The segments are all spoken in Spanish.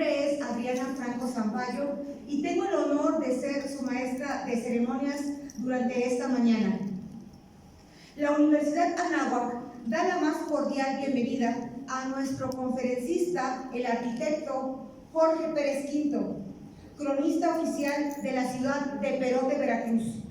nombre es Adriana Franco Zampayo y tengo el honor de ser su maestra de ceremonias durante esta mañana. La Universidad Anáhuac da la más cordial bienvenida a nuestro conferencista, el arquitecto Jorge Pérez Quinto, cronista oficial de la ciudad de Perote, Veracruz.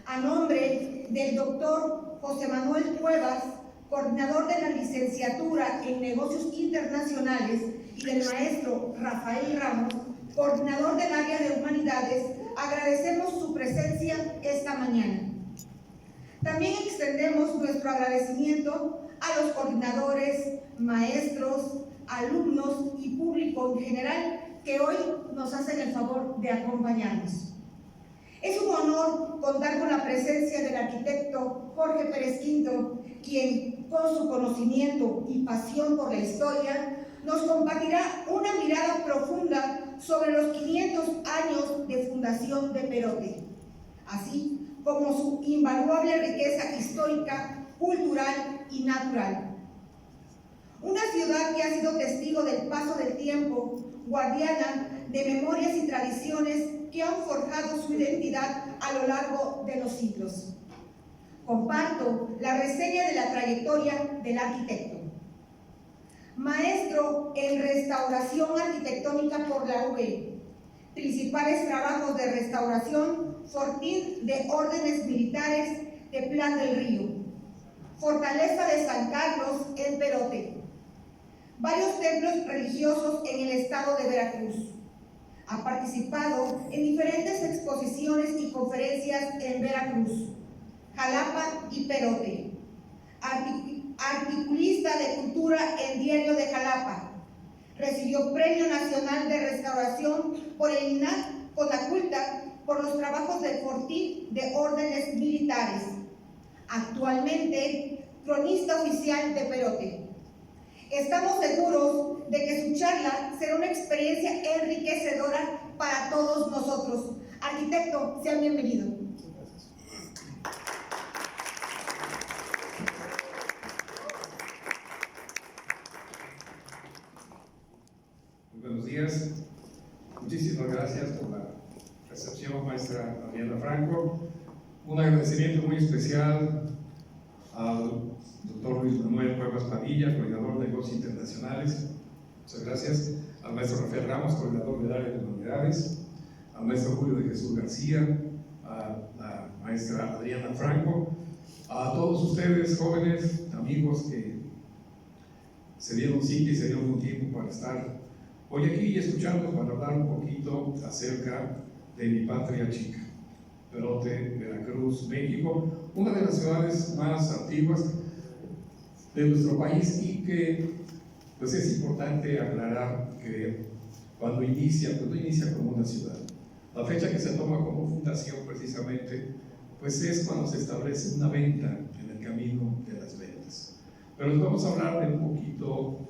A nombre del doctor José Manuel Cuevas, coordinador de la licenciatura en Negocios Internacionales, y del maestro Rafael Ramos, coordinador del área de Humanidades, agradecemos su presencia esta mañana. También extendemos nuestro agradecimiento a los coordinadores, maestros, alumnos y público en general que hoy nos hacen el favor de acompañarnos. Es un honor contar con la presencia del arquitecto Jorge Pérez Quinto, quien, con su conocimiento y pasión por la historia, nos compartirá una mirada profunda sobre los 500 años de fundación de Perote, así como su invaluable riqueza histórica, cultural y natural. Una ciudad que ha sido testigo del paso del tiempo, guardiana de memorias y tradiciones que han forjado su identidad a lo largo de los siglos. Comparto la reseña de la trayectoria del arquitecto. Maestro en restauración arquitectónica por la UB. Principales trabajos de restauración: Fortín de órdenes militares de Plan del Río, Fortaleza de San Carlos en Perote, varios templos religiosos en el estado de Veracruz. Ha participado en diferentes exposiciones y conferencias en Veracruz, Jalapa y Perote. Articulista de cultura en Diario de Jalapa. Recibió Premio Nacional de Restauración por el INAH Conaculta por los trabajos del Fortín de órdenes militares. Actualmente, cronista oficial de Perote. Estamos seguros de que su charla será una experiencia enriquecedora para todos nosotros. Arquitecto, sea bienvenido. Buenos días, muchísimas gracias por la recepción, maestra Adriana Franco. Un agradecimiento muy especial al doctor Luis Manuel Cuevas Padilla, coordinador de Negocios Internacionales. Muchas gracias. Al maestro Rafael Ramos, coordinador del área de Humanidades. Al maestro Julio de Jesús García, a la maestra Adriana Franco. A todos ustedes, jóvenes, amigos que se dieron cita y se dieron un tiempo para estar hoy aquí y escucharnos para hablar un poquito acerca de mi patria chica, Perote, Veracruz, México, una de las ciudades más antiguas de nuestro país y que pues es importante aclarar que cuando inicia, pues no inicia como una ciudad. La fecha que se toma como fundación precisamente pues es cuando se establece una venta en el camino de las ventas. Pero les vamos a hablar de un poquito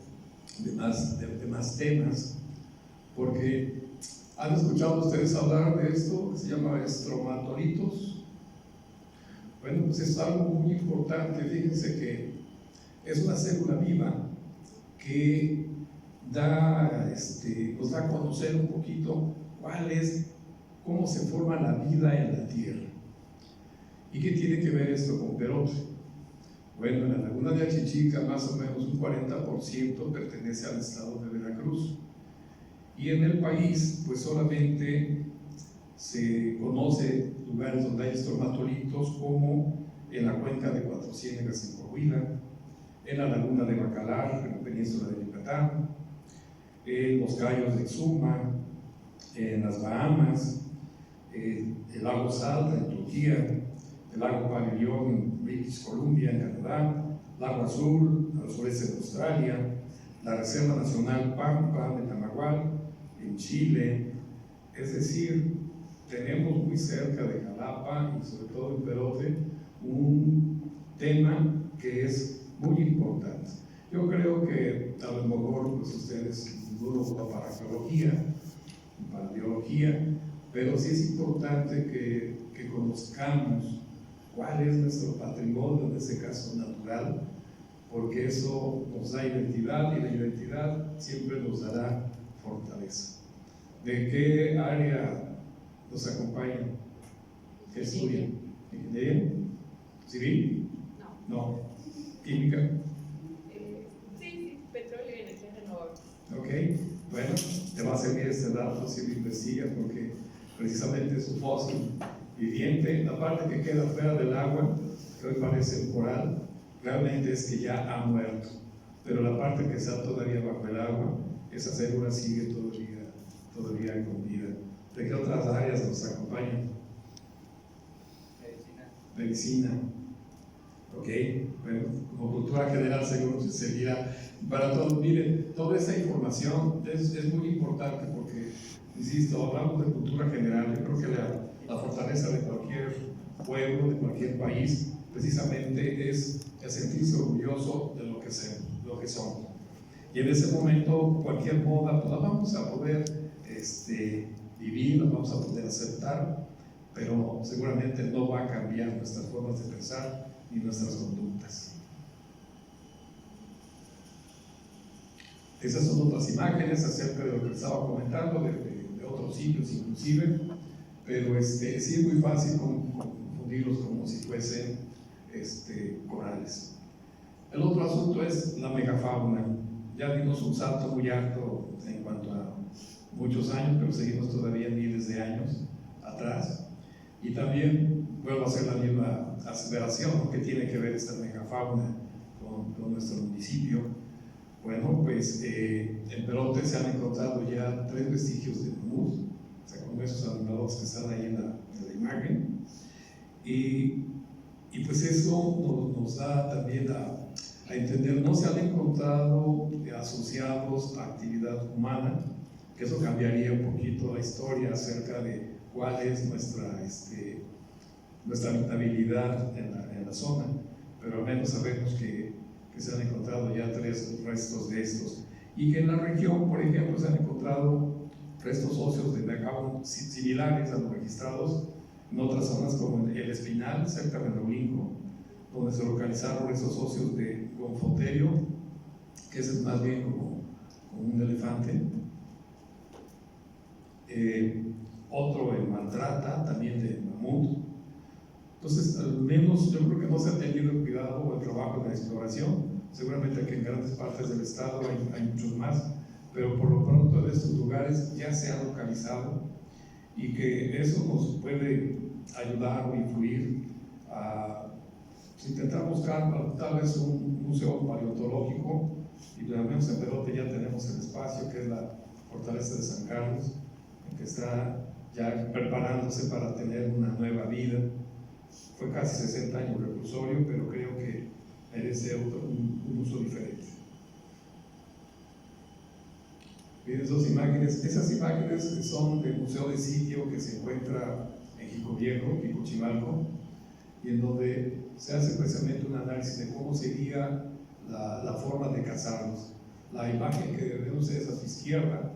de más temas, porque han escuchado ustedes hablar de esto que se llama estromatolitos. Bueno, pues es algo muy importante. Fíjense que es una célula viva que nos da a conocer un poquito cómo se forma la vida en la tierra. ¿Y qué tiene que ver esto con Perote? Bueno, en la laguna de Achichica más o menos un 40% pertenece al estado de Veracruz, y en el país pues solamente se conoce lugares donde hay estromatolitos, como en la cuenca de Cuatro Ciénegas en Coahuila, en la laguna de Bacalar en la península de Yucatán, en los Cayos de Exuma, en las Bahamas, el lago Salta en Turquía, el lago Pavillón en British Columbia, en Canadá, lago Azul al sureste de Australia, la Reserva Nacional Pampa de Tamagual en Chile. Es decir, tenemos muy cerca de Jalapa y sobre todo en Perote un tema que es muy importante. Yo creo que a lo mejor pues ustedes duro para arqueología, para biología, pero sí es importante que conozcamos cuál es nuestro patrimonio, en este caso natural, porque eso nos da identidad y la identidad siempre nos dará fortaleza. ¿De qué área nos acompañan? ¿Qué estudian? ¿Ingeniería? ¿Civil? No. ¿Química? Sí, petróleo y energía renovable. Ok, bueno, te va a servir este dato si lo investigas, porque precisamente es un fósil viviente. La parte que queda fuera del agua, que hoy parece un coral, realmente es que ya ha muerto, pero la parte que está todavía bajo el agua, esa célula sigue todavía con vida. ¿De qué otras áreas nos acompañan? Medicina. Ok, bueno, como cultura general seguro seguirá para todos. Miren, toda esa información es muy importante porque, insisto, hablamos de cultura general. Yo creo que la fortaleza de cualquier pueblo, de cualquier país, precisamente es el sentirse orgulloso de lo que son. Y en ese momento, cualquier moda, pues la vamos a poder vivir, la vamos a poder aceptar, pero seguramente no va a cambiar nuestras formas de pensar y nuestras conductas. Esas son otras imágenes acerca de lo que estaba comentando, de otros sitios inclusive, pero sí es muy fácil confundirlos como si fuesen corales. El otro asunto es la megafauna. Ya dimos un salto muy alto en cuanto a muchos años, pero seguimos todavía miles de años atrás. Y también vuelvo a hacer la misma aseveración, que tiene que ver esta megafauna con nuestro municipio. Bueno, pues en Perote se han encontrado ya 3 vestigios de mamut, o sea, con esos animales que están ahí en la imagen. Y pues eso nos da también a entender, no se han encontrado asociados a actividad humana, que eso cambiaría un poquito la historia acerca de cuál es nuestra habitabilidad en la zona, pero al menos sabemos que se han encontrado ya 3 restos de estos, y que en la región, por ejemplo, se han encontrado restos óseos de megafauna similares a los registrados en otras zonas como el Espinal, cerca de Neulinco, donde se localizaron restos óseos de Gonfoterio, que ese es más bien como un elefante. Otro en Maltrata, también de mamut. Entonces, al menos yo creo que no se ha tenido cuidado o el trabajo de la exploración. Seguramente que en grandes partes del estado hay muchos más, pero por lo pronto en estos lugares ya se ha localizado, y que eso nos puede ayudar o influir a intentar buscar tal vez un museo paleontológico. Y al menos en Perote ya tenemos el espacio, que es la Fortaleza de San Carlos, que está ya preparándose para tener una nueva vida. Fue casi 60 años reclusorio, pero creo que merece un uso diferente. Miren esas imágenes son del Museo de Sitio, que se encuentra en Jico Viejo, Jico Chimalco, y en donde se hace precisamente un análisis de cómo sería la forma de cazarlos. La imagen que ven ustedes a su izquierda,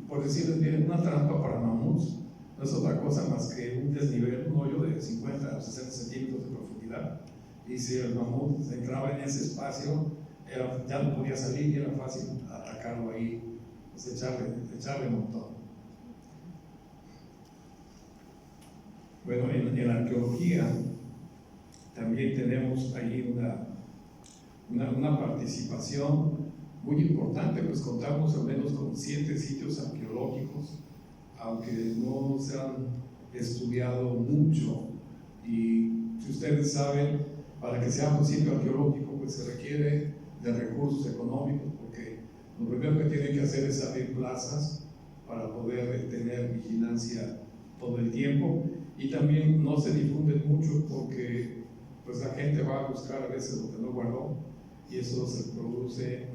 por decirles bien, una trampa para mamuts no es otra cosa más que un desnivel, un hoyo de 50 o 60 centímetros de profundidad, y si el mamut se entraba en ese espacio, ya no podía salir y era fácil atacarlo ahí, pues echarle un montón. Bueno, en la arqueología también tenemos ahí una participación muy importante, pues contamos al menos con 7 sitios arqueológicos, aunque no se han estudiado mucho. Y si ustedes saben, para que sea un sitio arqueológico, pues se requiere de recursos económicos, porque lo primero que tienen que hacer es abrir plazas para poder tener vigilancia todo el tiempo, y también no se difunden mucho porque pues la gente va a buscar a veces lo que no guardó, y eso se produce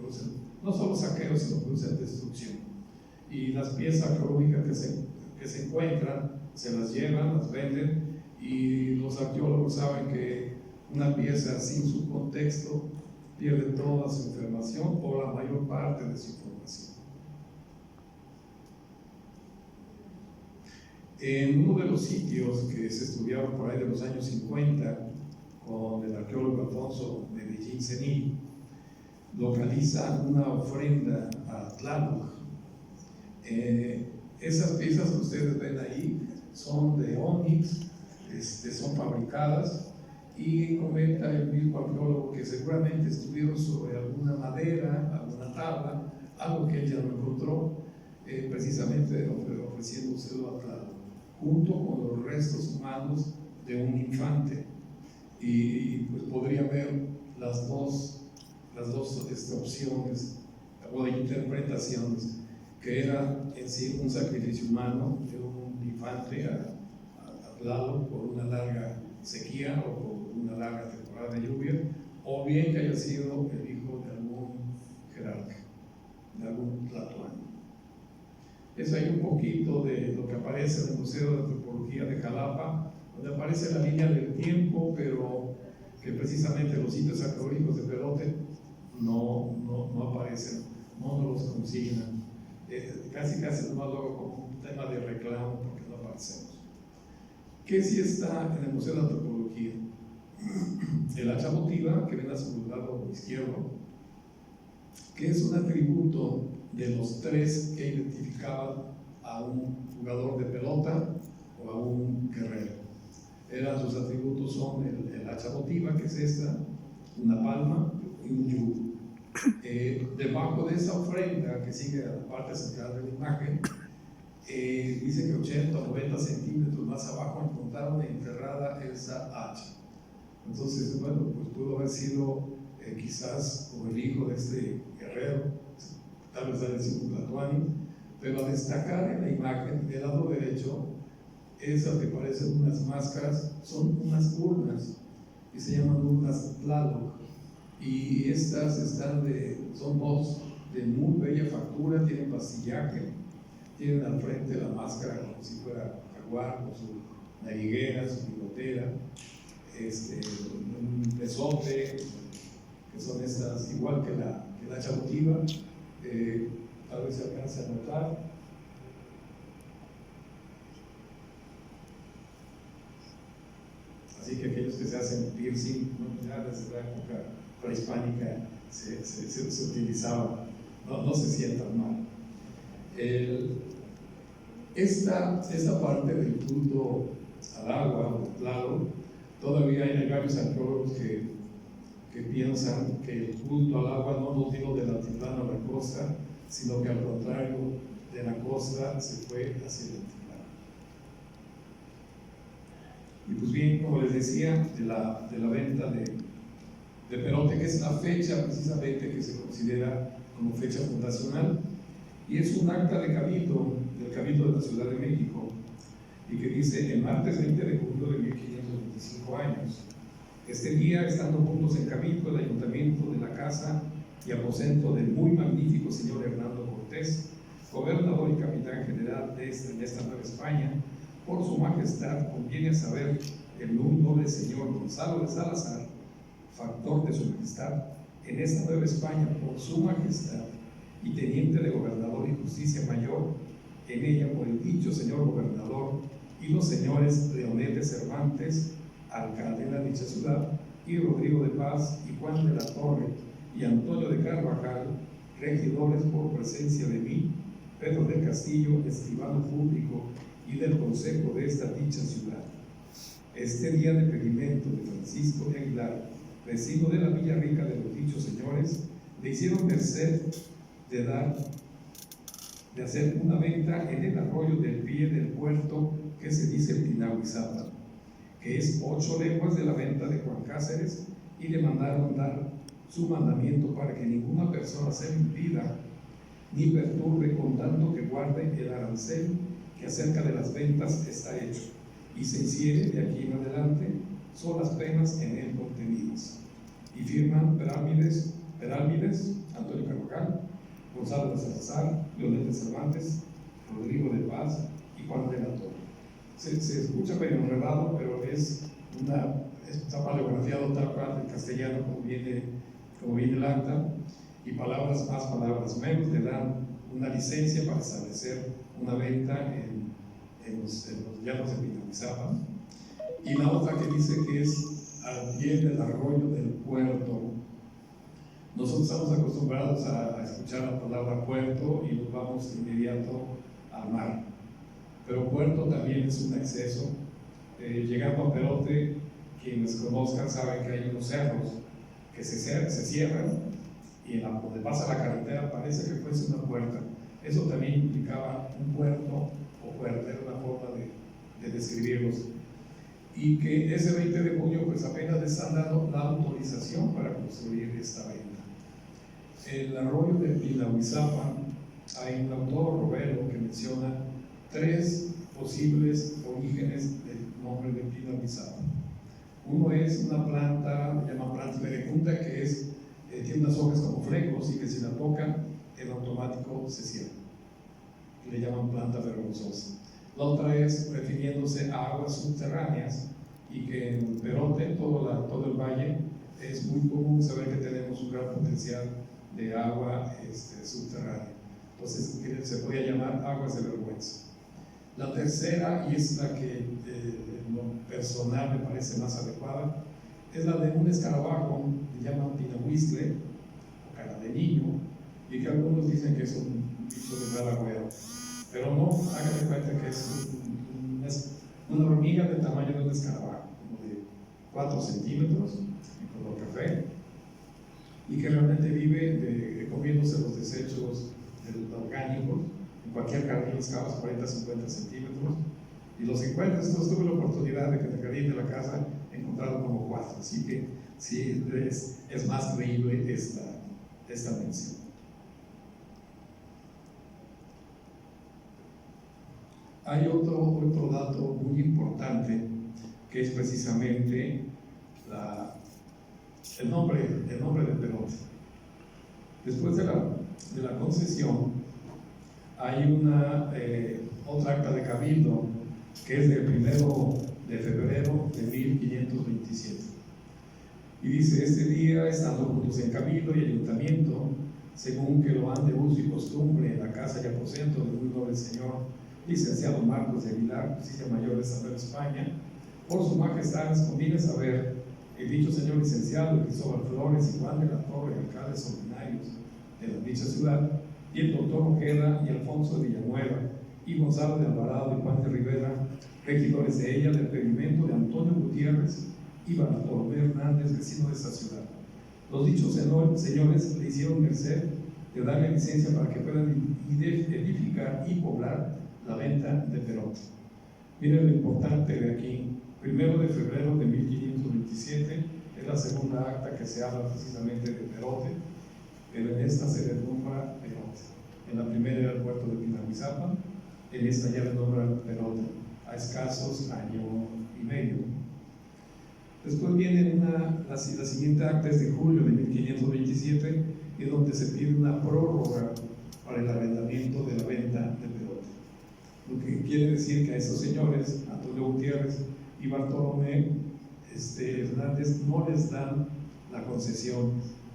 no solo saqueos, sino produce destrucción. Y las piezas arqueológicas que se encuentran, se las llevan, las venden, y los arqueólogos saben que una pieza sin su contexto pierde toda su información o la mayor parte de su información. En uno de los sitios que se estudiaron por ahí de los años 50 con el arqueólogo Alfonso Medellín Cenil, localiza una ofrenda a Tlaloc. Esas piezas que ustedes ven ahí son de ónix, son fabricadas, y comenta el mismo arqueólogo que seguramente estuvieron sobre alguna madera, alguna tabla, algo que él ya no encontró, precisamente ofreciéndoselo a Tlaloc, junto con los restos humanos de un infante. Y pues podría ver las dos opciones o de interpretaciones, que era en sí un sacrificio humano de un infante a Tlaloc por una larga sequía o por una larga temporada de lluvia, o bien que haya sido el hijo de algún jerarca, de algún tlatoani. Es ahí un poquito de lo que aparece en el Museo de Antropología de Jalapa, donde aparece la línea del tiempo, pero que precisamente los sitios arqueológicos de Perote no aparecen, no nos los consignan. Casi nomás luego como un tema de reclamo porque no aparecemos. ¿Qué sí está en el Museo de Antropología? El hacha votiva, que ven a su lado izquierdo, que es un atributo de los tres que identificaban a un jugador de pelota o a un guerrero. Sus atributos son el hacha votiva, que es esta, una palma y un yugo. Debajo de esa ofrenda, que sigue a la parte central de la imagen, dice que 80 o 90 centímetros más abajo encontraron enterrada esa hacha. Entonces, bueno, pues pudo haber sido quizás como el hijo de este guerrero, tal vez haya sido un tlatoani, pero a destacar en la imagen del lado derecho, esas que parecen unas máscaras, son unas urnas, que se llaman urnas Tlaloc, y estas son dos de muy bella factura, tienen pastillaje, tienen al frente la máscara como si fuera jaguar, con su nariguera, su bigotera, un besote, que son estas, igual que la hacha votiva, tal vez se alcance a notar. Así que aquellos que se hacen piercing, ya desde la época prehispánica se utilizaba, no se sientan mal. Esta parte del culto al agua o al Tlaloc, todavía hay varios arqueólogos que piensan que el culto al agua no nos dio del altiplano a la costa, sino que al contrario, de la costa se fue hacia el altiplano. Y pues bien, como les decía, de la venta de Perote, que es la fecha precisamente que se considera como fecha fundacional, y es un acta de cabildo, del Cabildo de la Ciudad de México, y que dice: el martes 20 de julio de 1525 años, este día, estando juntos en cabildo, el ayuntamiento de la casa y aposento del muy magnífico señor Hernando Cortés, gobernador y capitán general de esta Nueva España, por su majestad conviene saber el muy noble señor Gonzalo de Salazar, factor de su majestad en esta Nueva España por su majestad y teniente de gobernador y justicia mayor en ella por el dicho señor gobernador y los señores Leonel de Cervantes, alcalde de la dicha ciudad, y Rodrigo de Paz y Juan de la Torre y Antonio de Carvajal, regidores por presencia de mí, Pedro del Castillo, escribano público y del consejo de esta dicha ciudad. Este día de pedimento de Francisco de Aguilar, vecino de la Villa Rica de los dichos señores, le hicieron merced de hacer una venta en el arroyo del pie del puerto que se dice Tinahuizapa, que es 8 leguas de la venta de Juan Cáceres, y le mandaron dar su mandamiento para que ninguna persona se impida ni perturbe, con tanto que guarde el arancel que acerca de las ventas está hecho, y se hiciere de aquí en adelante son las penas en él contenidas. Y firman Perálvides, Antonio Carvajal, Gonzalo de Salazar, Leonel de Cervantes, Rodrigo de Paz y Juan de la Torre. Se escucha medio enredado, pero está paleografiado tal cual en castellano como viene el acta, y palabras más, palabras menos le dan una licencia para establecer una venta en los llanos de Tinahuizapa. Y la otra que dice que es al pie del arroyo del puerto. Nosotros estamos acostumbrados a escuchar la palabra puerto y nos vamos de inmediato al mar. Pero puerto también es un acceso. Llegando a Perote, quienes conozcan saben que hay unos cerros que se cierran y donde pasa la carretera parece que fuese una puerta. Eso también implicaba un puerto o puerta, era una forma de describirlos. Y que ese 20 de junio pues apenas le están dando la autorización para construir esta venta. En el arroyo de Pinahuizapa hay un autor, Robelo, que menciona 3 posibles orígenes del nombre de Pinahuizapa. Uno es una planta, se llama planta verecunta, que tiene unas hojas como flecos y que si la tocan en automático se cierra. Le llaman planta vergonzosa. La otra es refiriéndose a aguas subterráneas y que en Perote, todo el valle, es muy común saber que tenemos un gran potencial de agua subterránea. Entonces se podría llamar aguas de vergüenza. La tercera, y es la que en lo personal me parece más adecuada, es la de un escarabajo, le llaman pinahuistle o cara de niño, y que algunos dicen que es un bicho de mal agüero. Pero no, háganme cuenta que es una hormiga del tamaño de un escarabajo, como de 4 centímetros, y color café, y que realmente vive comiéndose los desechos orgánicos. En cualquier jardín excavas 40-50 centímetros y los encuentras. Entonces tuve la oportunidad de que en el jardín de la casa he encontrado como 4, así que sí, es más creíble esta mención. Hay otro dato muy importante que es precisamente el nombre de Perote. Después de la concesión hay otra acta de cabildo que es del 1 de febrero de 1527 y dice: este día, estando juntos en cabildo y ayuntamiento, según que lo han de uso y costumbre en la casa y aposento del muy noble señor licenciado Marcos de Aguilar, justicia mayor de San Pedro, España, por su majestad les conviene saber el dicho señor licenciado Cristóbal Flores y Juan de la Torre, alcaldes ordinarios de la dicha ciudad, y el doctor Ojeda y Alfonso de Villanueva y Gonzalo de Alvarado y Juan de Rivera, regidores de ella, del pedimento de Antonio Gutiérrez y Bartolomé Hernández, vecino de esta ciudad. Los dichos señores le hicieron merced de darle licencia para que puedan edificar y poblar la venta de Perote. Miren lo importante de aquí: 1 de febrero de 1527 es la segunda acta que se habla precisamente de Perote, pero en esta se le nombra Perote. En la primera era el puerto de Pinahuizapa, en esta ya le nombra Perote, a escasos año y medio. Después viene la siguiente acta, es de julio de 1527, y donde se pide una prórroga para el arrendamiento de la venta de Perote. Lo que quiere decir que a esos señores, Antonio Gutiérrez y Bartolomé Hernández, no les dan la concesión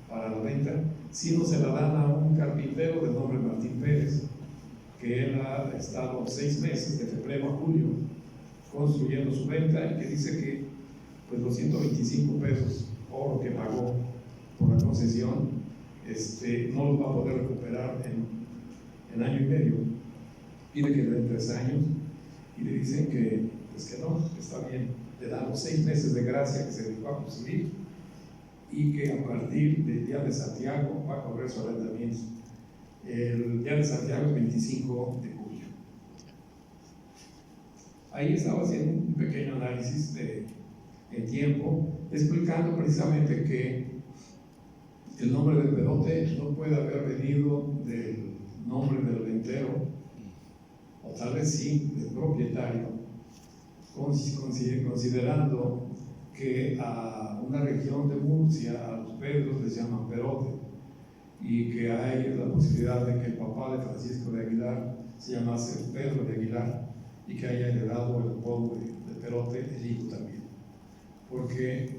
para la venta, sino se la dan a un carpintero de nombre Martín Pérez, que él ha estado 6 meses, de febrero a julio, construyendo su venta, y que dice que pues los 125 pesos oro que pagó por la concesión no los va a poder recuperar en año y medio. Pide que le den 3 años y le dicen que no, está bien, le damos 6 meses de gracia que se dedicó a construir y que a partir del día de Santiago va a correr su arrendamiento. El día de Santiago es 25 de julio. Ahí estaba haciendo un pequeño análisis en tiempo, explicando precisamente que el nombre de Perote no puede haber venido del nombre del ventero, o tal vez sí del propietario, considerando que a una región de Murcia, a los Pedros les llaman Perote, y que hay la posibilidad de que el papá de Francisco de Aguilar se llamase Pedro de Aguilar y que haya heredado el apodo de Perote el hijo también. Porque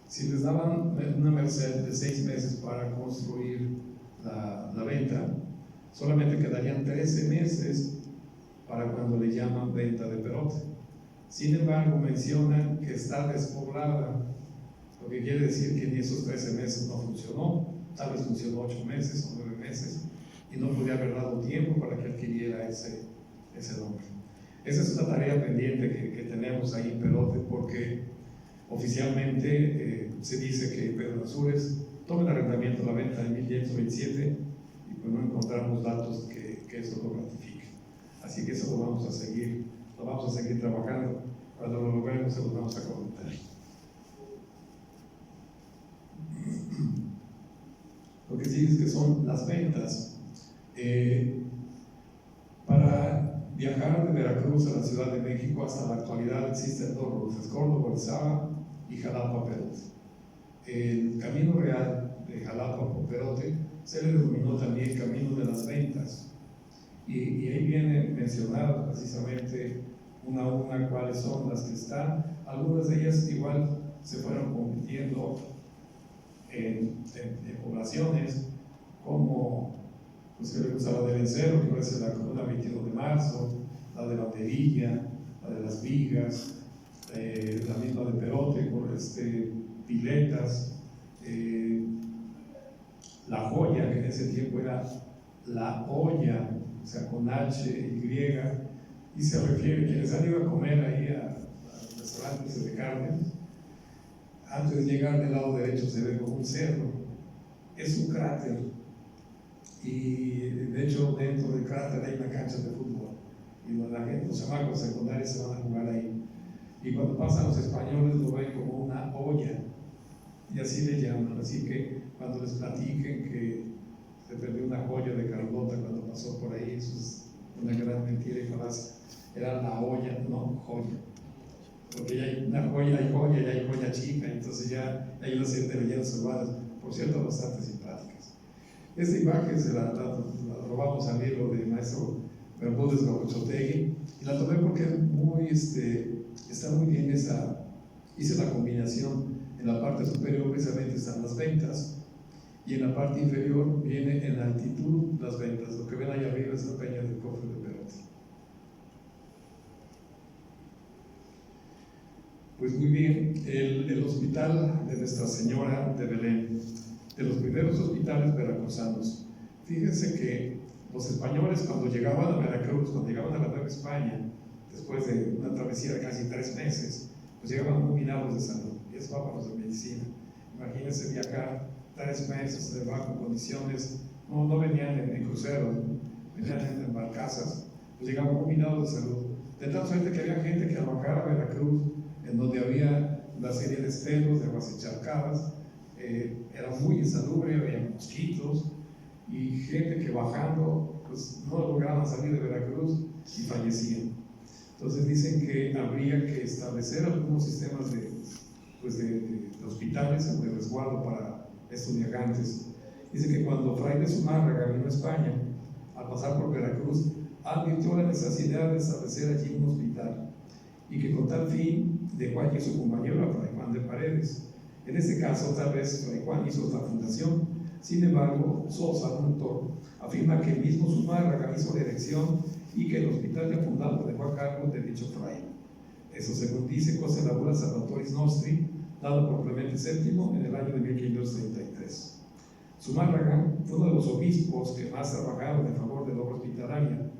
si les daban una merced de 6 meses para construir la venta, solamente quedarían 13 meses para cuando le llaman venta de Perote. Sin embargo, mencionan que está despoblada, lo que quiere decir que en esos 13 meses no funcionó. tal vez funcionó 8 meses o 9 meses y no podía haber dado tiempo para que adquiriera ese nombre. Esa es una tarea pendiente que tenemos ahí en Perote, porque oficialmente se dice que Pedro Ansúrez toma el arrendamiento, la venta de 1527, y pues no encontramos datos que eso lo ratifique. Así que eso lo vamos a seguir trabajando. Cuando lo logremos se los vamos a comentar. Lo que sí es que son las ventas. Para viajar de Veracruz a la Ciudad de México hasta la actualidad existen 2 rutas: Córdoba, Orizaba y Jalapa, Perote. El camino real de Jalapa por Perote se le denominó también Camino de las Ventas, y ahí viene mencionado precisamente una a una cuáles son las que están. Algunas de ellas igual se fueron convirtiendo en poblaciones, como pues, la de Vencero, que puede ser la Comuna 21 de Marzo, la de Banderilla, la de Las Vigas, la misma de Perote, por Piletas, La Joya, que en ese tiempo era La Olla, o sea, con H, Y, y se refiere, quienes han ido a comer ahí a restaurantes de carne, antes de llegar del lado derecho se ve como un cerro, es un cráter, y de hecho dentro del cráter hay una cancha de fútbol, y la gente, los chamacos secundarios se van a jugar ahí, y cuando pasan los españoles lo ven como una olla, y así le llaman. Así que cuando les platiquen que se perdió una joya de Carlota cuando pasó por ahí, eso es una gran mentira y falacia. Era la olla, no joya, porque ya hay una joya, y hay joya chica, entonces ya hay una serie de leyendas urbanas, por cierto, bastante simpáticas. Esta imagen se la robamos al libro del maestro Bermúdez Gabochotegui, y la tomé porque está muy bien hice la combinación. En la parte superior precisamente están las ventas, y en la parte inferior viene en altitud las ventas. Lo que ven ahí arriba es la peña del cofre de Perote. Pues muy bien, el hospital de Nuestra Señora de Belén, de los primeros hospitales veracruzanos. Fíjense que los españoles, cuando llegaban a Veracruz, cuando llegaban a la Nueva España, después de una travesía de casi 3 meses, pues llegaban muy minados de salud, y es para los de medicina. Imagínense viajar 3 meses de bajo condiciones, no venían en cruceros, venían en barcazas, pues llegaban muy minados de salud. De tal suerte que había gente que al bajar a Veracruz, en donde había una serie de esteros, de aguas encharcadas, era muy insalubre, había mosquitos, y gente que bajando pues no lograban salir de Veracruz y fallecían. Entonces dicen que habría que establecer algunos sistemas de hospitales de resguardo para estos viajantes. Dice que cuando Fray de Zumárraga vino a España, al pasar por Veracruz, advirtió la necesidad de establecer allí un hospital, y que con tal fin dejó allí su compañero a Fray Juan de Paredes. En este caso, tal vez Fray Juan hizo la fundación. Sin embargo, Sosa, un autor, afirma que el mismo Zumárraga hizo la erección y que el hospital ya fundado dejó a cargo de dicho fray. Eso, según dice Cosa Labora Salvatoris Nostri, dado por Clemente VII en el año de 1533. Zumárraga fue uno de los obispos que más trabajaron en favor de la obra hospitalaria.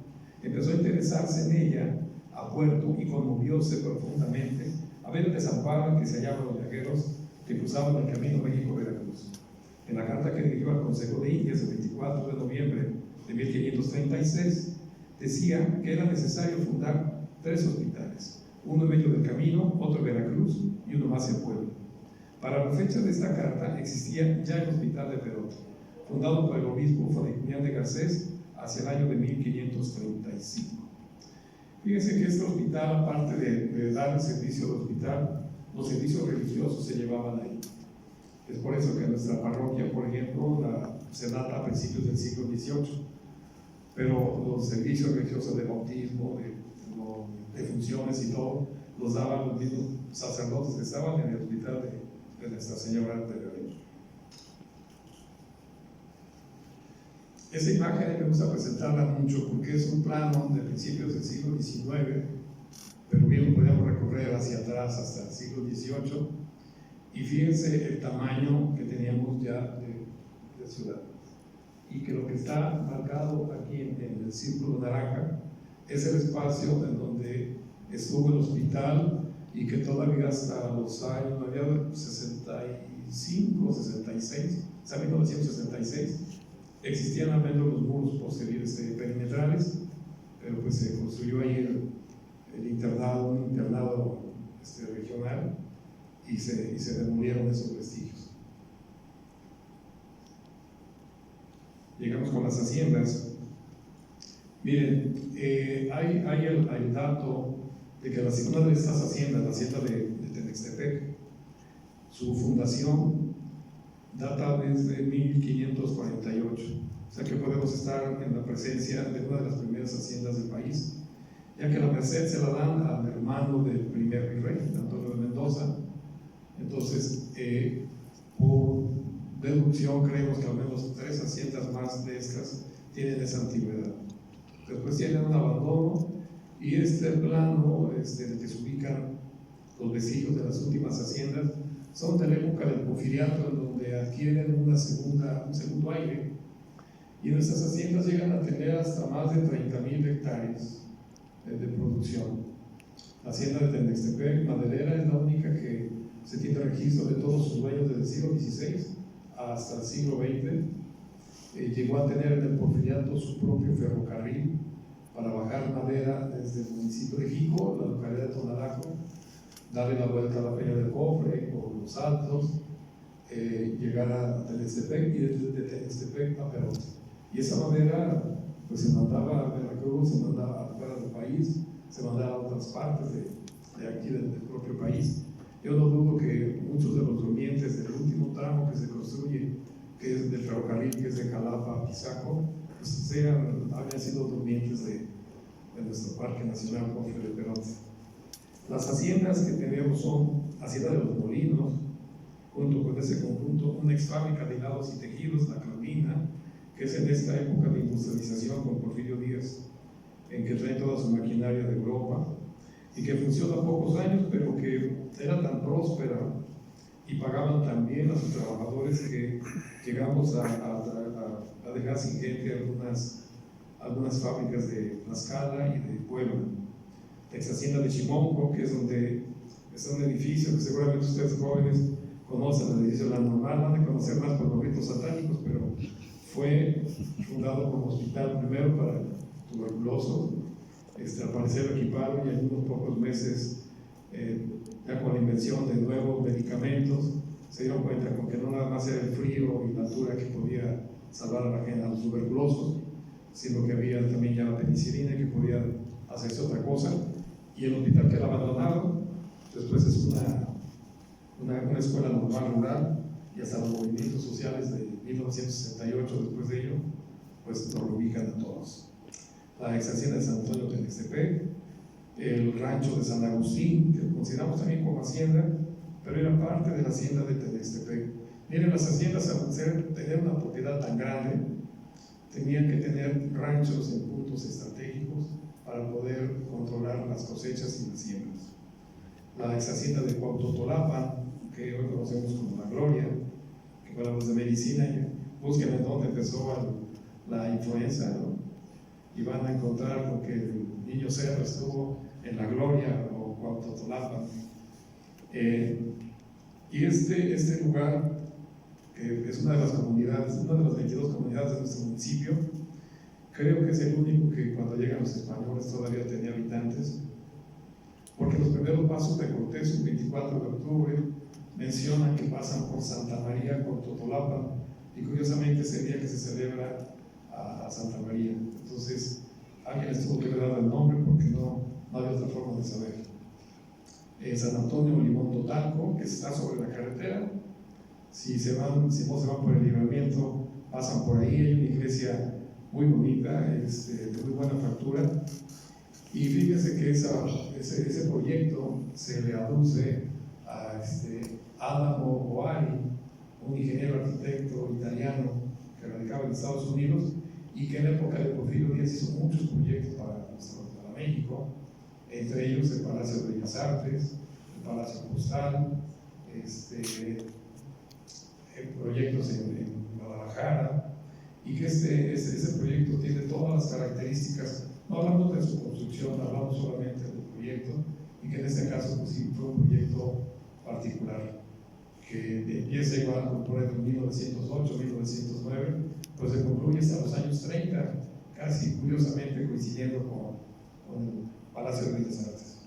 Empezó a interesarse en ella a puerto y conmovióse profundamente a ver el desamparo en que se hallaban los viajeros que cruzaban el camino México-Veracruz. En la carta que dirigió al Consejo de Indias el 24 de noviembre de 1536, decía que era necesario fundar 3 hospitales, uno en medio del camino, otro en Veracruz y uno más en Puebla. Para la fecha de esta carta existía ya el hospital de Perote, fundado por el obispo Fray Julián de Garcés hacia el año de 1535. Fíjense que este hospital, aparte de dar el servicio del hospital, los servicios religiosos se llevaban ahí. Es por eso que nuestra parroquia, por ejemplo, se data a principios del siglo XVIII, pero los servicios religiosos de bautismo, de funciones y todo, los daban los mismos sacerdotes que estaban en el hospital de Nuestra Señora de Belén. Esa imagen me gusta presentarla mucho porque es un plano de principios del siglo XIX, pero bien podemos recorrer hacia atrás hasta el siglo XVIII, y fíjense el tamaño que teníamos ya de de ciudad. Y que lo que está marcado aquí en el círculo naranja es el espacio en donde estuvo el hospital y que todavía hasta los años 65, 66, o sea, 1966, existían al menos los muros posteriores perimetrales, pero pues se construyó ahí el internado, un internado regional, y se demolieron esos vestigios. Llegamos con las haciendas. Miren, hay el dato de que una de estas haciendas, la hacienda de Tenextepec, su fundación data desde 1548, o sea que podemos estar en la presencia de una de las primeras haciendas del país, ya que la merced se la dan al hermano del primer virrey, Antonio de Mendoza. Entonces, por deducción, creemos que al menos 3 haciendas más de estas tienen esa antigüedad. Después tienen un abandono, y este plano en el que se ubican los vestigios de las últimas haciendas son de la época del Porfiriato, en donde adquieren un segundo aire, y nuestras haciendas llegan a tener hasta más de 30,000 hectáreas de producción. La hacienda de Tenextepec, maderera, es la única que se tiene registro de todos sus dueños desde el siglo XVI hasta el siglo XX. Llegó a tener en el Porfiriato su propio ferrocarril para bajar madera desde el municipio de Jico, la localidad de Tonalaco, darle la vuelta a la Feria del Cofre por los Altos, llegar a Tenextepec y desde Tenextepec a Perote. Y esa madera pues se mandaba a Veracruz, se mandaba afuera del país, se mandaba a otras partes de aquí del propio país. Yo no dudo que muchos de los durmientes del último tramo que se construye, que es del ferrocarril, que es de Jalapa a Pisaco, pues habían sido durmientes de nuestro Parque Nacional Cofre de Perote. Las haciendas que tenemos son Hacienda de los Molinos, junto con ese conjunto, una ex fábrica de hilados y tejidos, la Carolina, que es en esta época de industrialización con Porfirio Díaz, en que trae toda su maquinaria de Europa y que funciona pocos años, pero que era tan próspera y pagaban tan bien a sus trabajadores que llegamos a dejar sin gente algunas fábricas de Tlaxcala y de Puebla. Ex hacienda de Chimonco, que es donde está un edificio que seguramente ustedes jóvenes conocen, el edificio de la Normal, van a conocer más por los ritos satánicos, pero fue fundado como hospital primero para tuberculosos. Al parecer lo equiparon, y en unos pocos meses, ya con la invención de nuevos medicamentos, se dieron cuenta con que no nada más era el frío y la altura que podía salvar a la gente, a los tuberculosos, sino que había también ya la penicilina que podía hacerse otra cosa. Y el hospital quedó abandonado. Después es una escuela normal rural, y hasta los movimientos sociales de 1968, después de ello, pues lo ubican a todos. La ex hacienda de San Antonio de Tenextepec, el rancho de San Agustín, que consideramos también como hacienda, pero era parte de la hacienda de Tenextepec. Miren, las haciendas, al tener una propiedad tan grande, tenían que tener ranchos en puntos estratégicos para poder controlar las cosechas y las siembras. La ex hacienda de Cuautotolapan, que hoy conocemos como La Gloria, que para los de medicina, busquen en dónde empezó la influenza, ¿no? Y van a encontrar con que el niño Cerro estuvo en La Gloria o Cuautotolapan. Y este lugar, que es una de las comunidades, una de las 22 comunidades de nuestro municipio, creo que es el único que cuando llegan los españoles todavía tenía habitantes, porque los primeros pasos de Cortés, el 24 de octubre, mencionan que pasan por Santa María, Cuautotolapan, y curiosamente ese día que se celebra a Santa María. Entonces, alguien les tuvo que dar el nombre porque no había otra forma de saber. San Antonio Limón Totalco, que está sobre la carretera. Si no se van por el libramiento, pasan por ahí. Hay una iglesia muy bonita, de muy buena factura. Y fíjense que ese proyecto se le aduce a Adamo Boari, un ingeniero arquitecto italiano que radicaba en Estados Unidos y que en la época de Porfirio Díaz hizo muchos proyectos para México, entre ellos el Palacio de Bellas Artes, el Palacio Postal, proyectos en Guadalajara, y que este proyecto tiene todas las características. No hablamos de su construcción, hablamos solamente del proyecto, y que en este caso pues, sí, fue un proyecto particular, que empieza igual por ejemplo en 1908, 1909, pues se concluye hasta los años 30, casi curiosamente coincidiendo con el Palacio de Bellas Artes.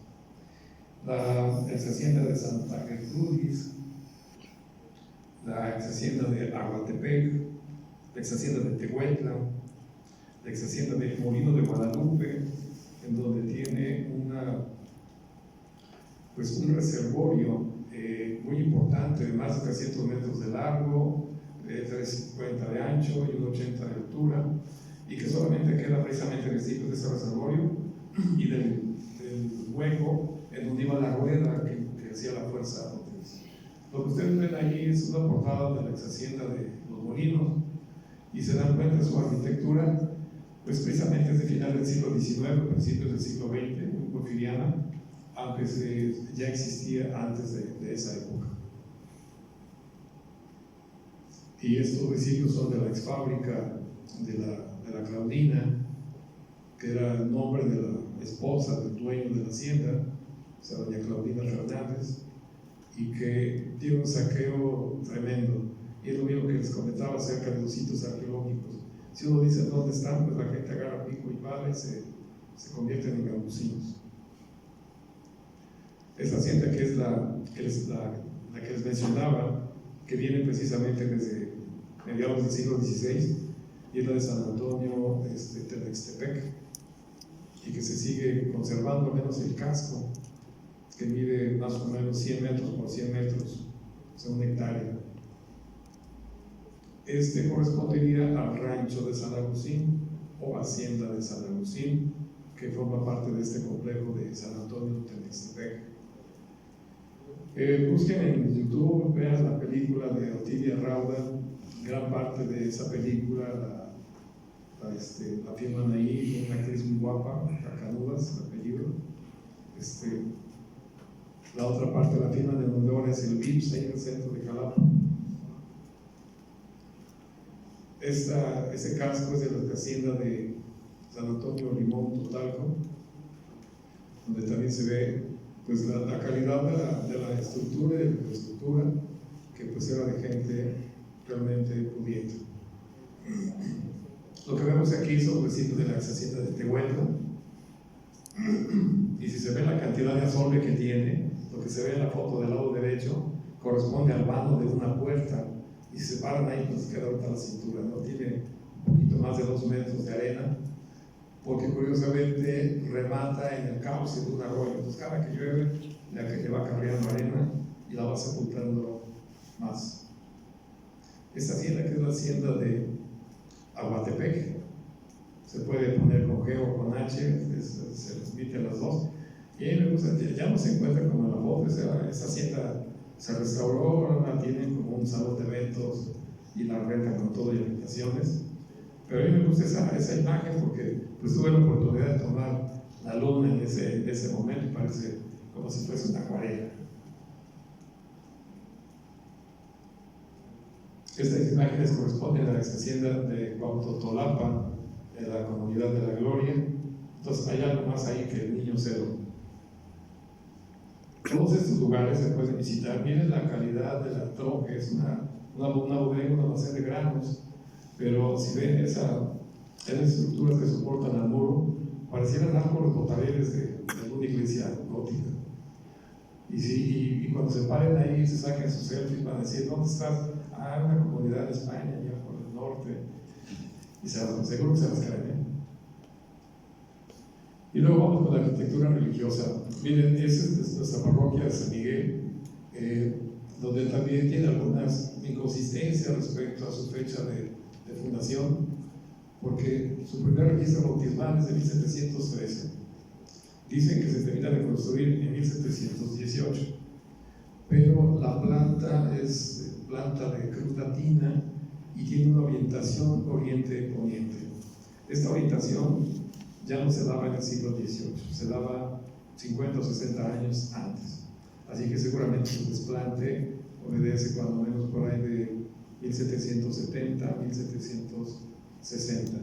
La ex hacienda de Santa Gertrudis, la ex hacienda de Aguatepec, la ex hacienda de Tehuetla, la ex hacienda de Molino de Guadalupe, en donde tiene un reservorio muy importante de más de 300 metros de largo, 350 de ancho y 1,80 de altura, y que solamente queda precisamente vestigio de ese reservorio y del hueco en donde iba la rueda que hacía la fuerza motriz. Lo que ustedes ven ahí es una portada de la ex hacienda de Los Molinos, y se dan cuenta de su arquitectura, pues precisamente es de final del siglo XIX, principios del siglo XX, muy porfiriana, aunque ya existía antes de esa época. Y estos vestigios son de la ex fábrica de la Claudina, que era el nombre de la esposa del dueño de la hacienda, o sea, doña Claudina Fernández, y que tiene un saqueo tremendo. Y es lo mismo que les comentaba acerca de los sitios arqueológicos. Si uno dice dónde están, pues la gente agarra pico y pala y se convierten en gambusinos. Esta hacienda que es la que les mencionaba, que viene precisamente desde mediados del siglo XVI, y es la de San Antonio Tenextepec, y que se sigue conservando, al menos el casco, que mide más o menos 100 metros por 100 metros, o sea, 1 hectárea. Este correspondería al rancho de San Agustín o hacienda de San Agustín, que forma parte de este complejo de San Antonio Tenextepec. Busquen en YouTube, vean la película de Otilia Rauda, gran parte de esa película la firman ahí, una actriz muy guapa, Cacanudas, el apellido. La otra parte la firman en donde ahora es el VIPS, ahí en el centro de Jalapa. Ese casco es de la hacienda de San Antonio Limón Totalco, donde también se ve pues, la calidad de la estructura y de la infraestructura, que pues era de gente realmente pudiente. Lo que vemos aquí son los vestigios de la ex hacienda de Tehuetla, y si se ve la cantidad de asolve que tiene, lo que se ve en la foto del lado derecho corresponde al vano de una puerta, y si se paran ahí, pues queda ahorita la cintura, ¿no? Tiene un poquito más de 2 metros de arena, porque curiosamente remata en el cauce de un arroyo. Entonces cada que llueve le va cargando arena y la va sepultando más. Esta hacienda, que es la hacienda de Aguatepec, se puede poner con G o con H, se transmite a las dos, y ahí me gusta, ya no se encuentra como en la foto. Esta hacienda se restauró, ahora tienen como un salón de eventos y la renta con todo y habitaciones. Pero a mí me gusta esa imagen porque pues, tuve la oportunidad de tomar la luna en ese momento, y parece como si fuese una acuarela. Estas imágenes corresponden a la ex hacienda de Cuautotolapa, de la Comunidad de la Gloria. Entonces hay algo más ahí que el Niño Cero. Todos estos lugares se pueden visitar. Miren la calidad de la troca, es una bodega, una base de granos. Pero si ven esas estructuras que soportan al muro, parecieran árboles botaderes de alguna iglesia gótica. Y cuando se paren ahí, se saquen sus selfies, van a decir, ¿dónde estás? Una comunidad de España, allá por el norte. Y seguro que se las creen, ¿eh? Y luego vamos con la arquitectura religiosa. Miren, esa es nuestra parroquia de San Miguel, donde también tiene algunas inconsistencias respecto a su fecha de fundación, porque su primer registro bautismal es de 1713. Dicen que se termina de construir en 1718, pero la planta es planta de cruz latina y tiene una orientación oriente-poniente. Esta orientación ya no se daba en el siglo XVIII, se daba 50 o 60 años antes. Así que seguramente su desplante obedece cuando menos por ahí de 1770, 1780 60.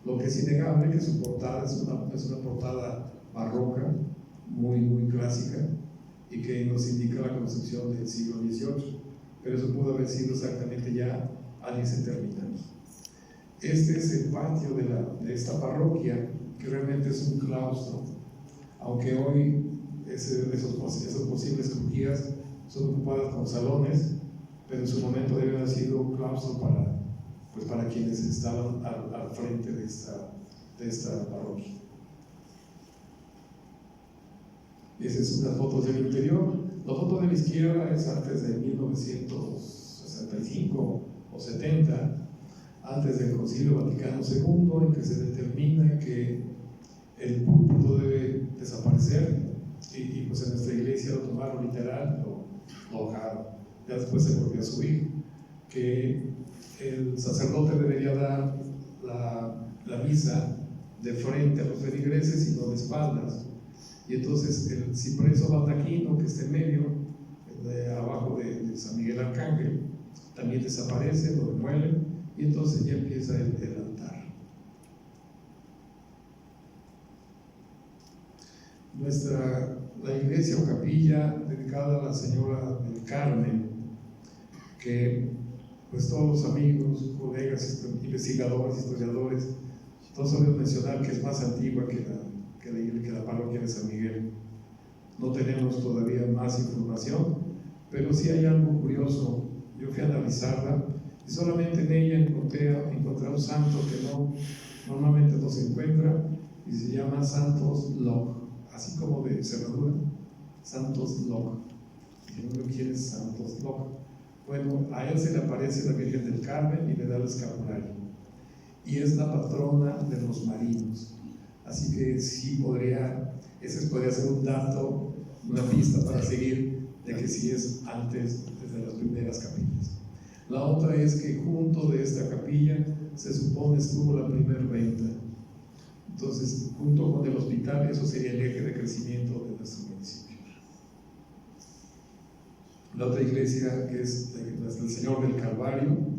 Lo que es innegable es que su portada es una portada barroca, muy clásica, y que nos indica la construcción del siglo XVIII, pero eso pudo haber sido exactamente ya años terminados. Este es el patio de esta parroquia, que realmente es un claustro, aunque hoy esos posibles crujías son ocupadas como salones, pero en su momento debe haber sido un claustro para quienes estaban al frente de esta parroquia. Esa es una foto del interior. La foto de la izquierda es antes de 1965 o 70, antes del Concilio Vaticano II, en que se determina que el púlpito debe desaparecer, y pues en nuestra iglesia lo tomaron literal, lo bajaron. Ya después se volvió a subir, que el sacerdote debería dar la misa de frente a los feligreses y no de espaldas. Y entonces el cipreso baldaquino que está en medio, abajo de San Miguel Arcángel, también desaparece, lo demuelen, y entonces ya empieza el altar. La iglesia o capilla dedicada a la Señora del Carmen, que pues todos los amigos, colegas, investigadores, historiadores, todos solemos mencionar que es más antigua que la parroquia de San Miguel. No tenemos todavía más información, pero sí hay algo curioso. Yo fui a analizarla y solamente en ella encontré un santo que normalmente no se encuentra, y se llama Santos Lok, así como de cerradura, Santos Lok. ¿Quién es Santos Lok? Bueno, a él se le aparece la Virgen del Carmen y le da el escapulario, y es la patrona de los marinos. Así que sí ese podría ser un dato, una pista para seguir de que sí es antes, desde las primeras capillas. La otra es que junto de esta capilla se supone estuvo la primera venta. Entonces, junto con el hospital, eso sería el eje de crecimiento de nuestro municipio. La otra iglesia, que es del Señor del Calvario,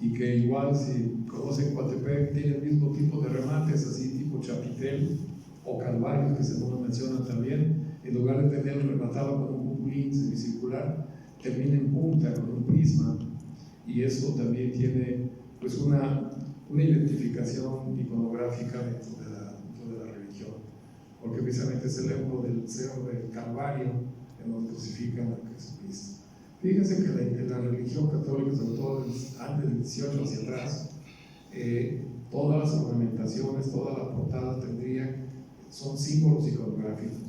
y que igual, si conocen Coatepec, tiene el mismo tipo de remates, así tipo chapitel o calvario, que se nos menciona también. En lugar de tenerlo rematado con un cupulín semicircular, termina en punta con un prisma, y eso también tiene pues una identificación iconográfica dentro de la religión, porque precisamente es el emblema del Cerro del Calvario, en donde crucifican a Jesucristo. Fíjense que en la religión católica, sobre todo antes del 18 hacia atrás, todas las ornamentaciones, toda la portada son símbolos iconográficos.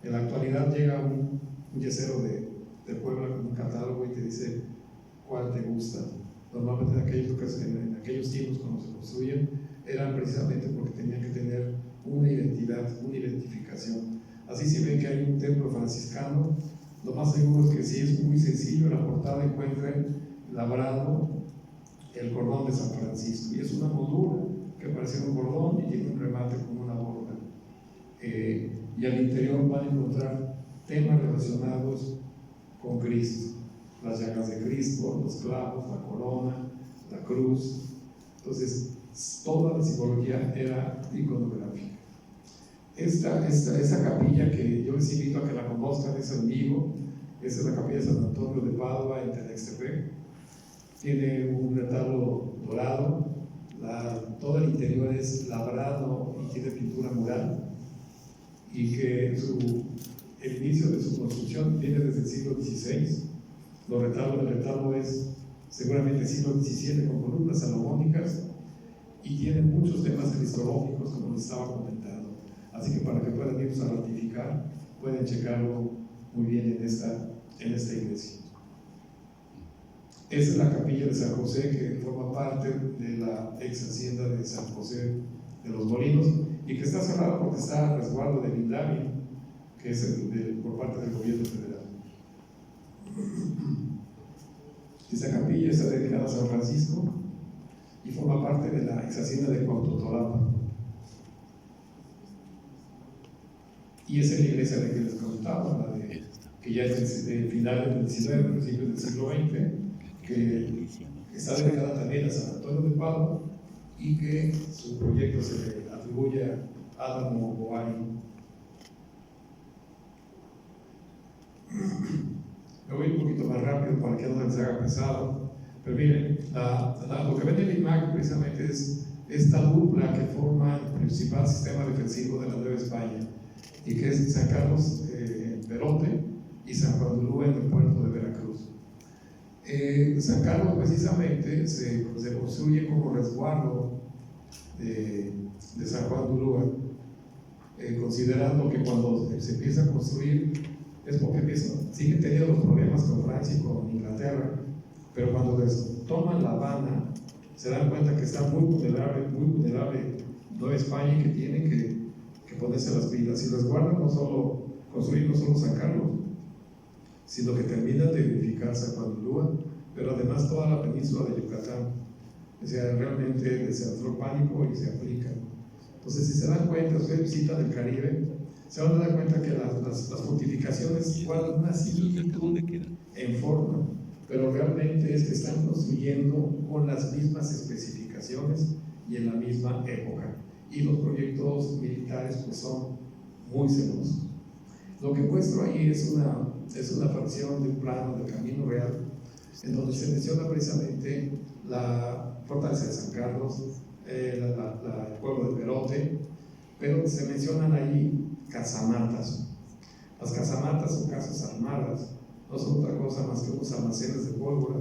En la actualidad llega un yesero de Puebla con un catálogo y te dice cuál te gusta. Normalmente en aquellos tiempos cuando se construyen eran precisamente porque tenían que tener una identidad, una identificación. Así si ven que hay un templo franciscano, lo más seguro es que sí es muy sencillo. En la portada encuentran labrado el cordón de San Francisco, y es una moldura que parece un cordón y tiene un remate como una borda. Y al interior van a encontrar temas relacionados con Cristo, las llagas de Cristo, los clavos, la corona, la cruz. Entonces, toda la simbología era iconográfica. Esa capilla, que yo les invito a que la conozcan, es en vivo. Esa es la capilla de San Antonio de Padua en Tenextepec. Tiene un retablo dorado, todo el interior es labrado y tiene pintura mural, y que el inicio de su construcción viene desde el siglo XVI. El retablo es seguramente siglo XVII, con columnas salomónicas, y tiene muchos temas cristológicos, como les estaba comentando. Así que para que puedan irnos a ratificar, pueden checarlo muy bien en esta iglesia. Esa es la capilla de San José, que forma parte de la ex hacienda de San José de los Molinos, y que está cerrada porque está a resguardo del INDAVI, que es por parte del gobierno federal. Esa capilla está dedicada a San Francisco y forma parte de la ex hacienda de Cuautotolapa. Y esa es la iglesia de que les contaba, que ya es de finales del XIX, principios del siglo XX, que está dedicada también a San Antonio de Padua, y que su proyecto se le atribuye a Adamo Boari. Me voy un poquito más rápido para que no les haga pesado, pero miren, lo que ven en el IMAC precisamente es esta dupla que forma el principal sistema defensivo de la Nueva España, y que es San Carlos Perote y San Juan de Ulúa en el puerto de Veracruz. San Carlos precisamente se construye como resguardo de San Juan de Ulúa, considerando que cuando se empieza a construir es porque siguen teniendo los problemas con Francia y con Inglaterra, pero cuando les toman La Habana se dan cuenta que está muy vulnerable Nueva España y que tienen que ponerse las pilas y resguardan construir no solo San Carlos, sino que terminan de edificar San Juan de Ulúa, pero además toda la península de Yucatán. O sea, realmente les entró pánico y se aplican. Entonces, si se dan cuenta, ustedes visitan el Caribe, se van a dar cuenta que las fortificaciones guardan una similitud en forma, pero realmente es que están construyendo con las mismas especificaciones y en la misma época. Y los proyectos militares pues son muy celosos. Lo que muestro ahí es una fracción de un plano del Camino Real, en donde se menciona precisamente la fortaleza de San Carlos, el pueblo de Perote, pero se mencionan ahí casamatas. Las casamatas son casas armadas, no son otra cosa más que unos almacenes de pólvora,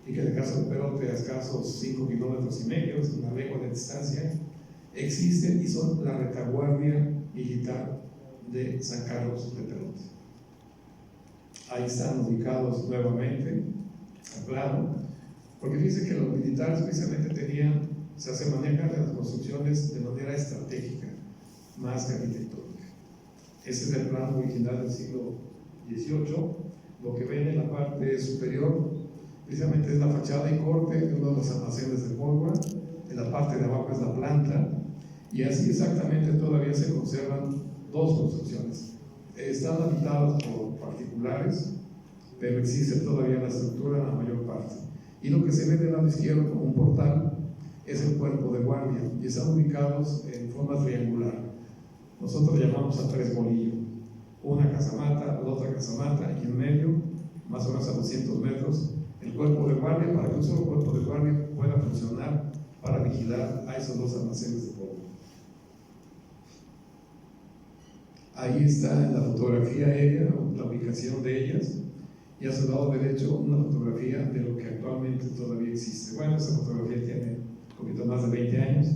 y que en el caso de Perote, a escasos 5,5 kilómetros, es una legua de distancia, existen y son la retaguardia militar de San Carlos de Perote. Ahí están ubicados nuevamente, al plano, porque fíjense que los militares precisamente se manejan las construcciones de manera estratégica, más que arquitectónica. Ese es el plano original del siglo XVIII. Lo que ven en la parte superior precisamente es la fachada y corte de uno de los almacenes de pólvora. En la parte de abajo es la planta, y así exactamente todavía se conservan dos construcciones. Están habitadas por particulares, pero existe todavía la estructura en la mayor parte. Y lo que se ve del lado izquierdo como un portal es el cuerpo de guardia, y están ubicados en forma triangular. Nosotros llamamos a tres bolillos, una casamata, la otra casamata, y en medio, más o menos a 200 metros, el cuerpo de guardia, para que un solo cuerpo de guardia pueda funcionar para vigilar a esos dos almacenes de pólvora. Ahí está la fotografía aérea, la ubicación de ellas, y a su lado derecho una fotografía de lo que actualmente todavía existe. Bueno, esa fotografía tiene un poquito más de 20 años,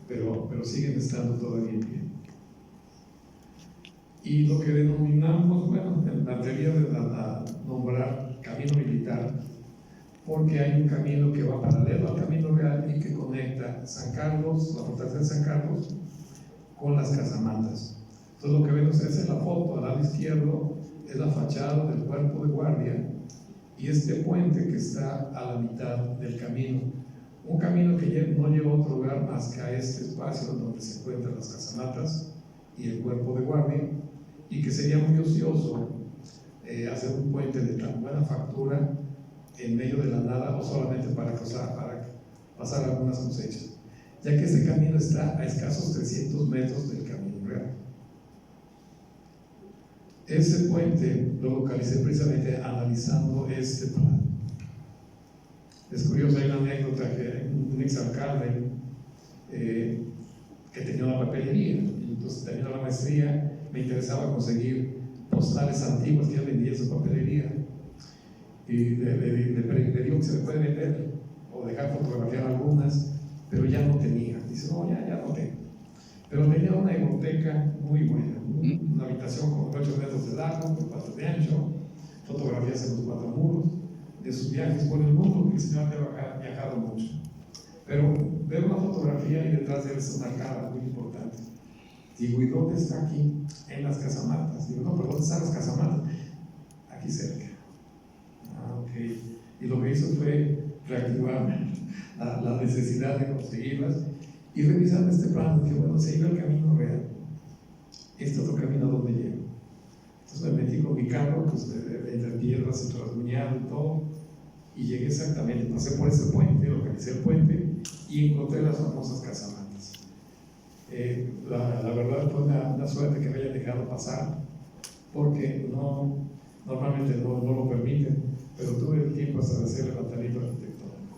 pero siguen estando todavía en pie. Y lo que denominamos, bueno, en la teoría de nombrar camino militar, porque hay un camino que va paralelo al Camino Real y que conecta San Carlos, la fortaleza de San Carlos, con las casamatas. Entonces lo que ven ustedes en la foto, al lado izquierdo, es la fachada del cuerpo de guardia y este puente que está a la mitad del camino. Un camino que no lleva a otro lugar más que a este espacio donde se encuentran las casamatas y el cuerpo de guardia, y que sería muy ocioso hacer un puente de tan buena factura en medio de la nada, o solamente para pasar algunas cosechas, ya que este camino está a escasos 300 metros del Camino Real. Ese puente lo localicé precisamente analizando este plano. Es curioso, hay una anécdota que un exalcalde que tenía una papelería, y entonces terminó la maestría, me interesaba conseguir postales antiguas que él vendía en su papelería, y le digo que se le puede vender o dejar fotografiar algunas, pero ya no tenía. Dice, no, ya no tengo. Pero tenía una biblioteca muy buena, una habitación con 8 metros de largo, con 4 de ancho, fotografías en los 4 muros, de sus viajes por el mundo, que el señor había viajado mucho. Pero ver una fotografía y detrás de él es una cara muy importante. Digo, ¿y dónde está aquí? En las casamatas. Digo, no, pero ¿dónde están las casamatas? Aquí cerca. Ah, ok. Y lo que hizo fue reactivar la necesidad de conseguirlas, y revisando este plano, dije, bueno, se iba el Camino Real. Este otro camino, ¿a dónde llego? Entonces me metí con mi carro, pues, entre piedras y rasguñado y todo, y llegué exactamente, pasé por ese puente, localicé el puente, y encontré las famosas casamatas. La verdad fue una suerte que me hayan dejado pasar, porque normalmente no lo permiten, pero tuve el tiempo hasta de hacer levantamiento arquitectónico.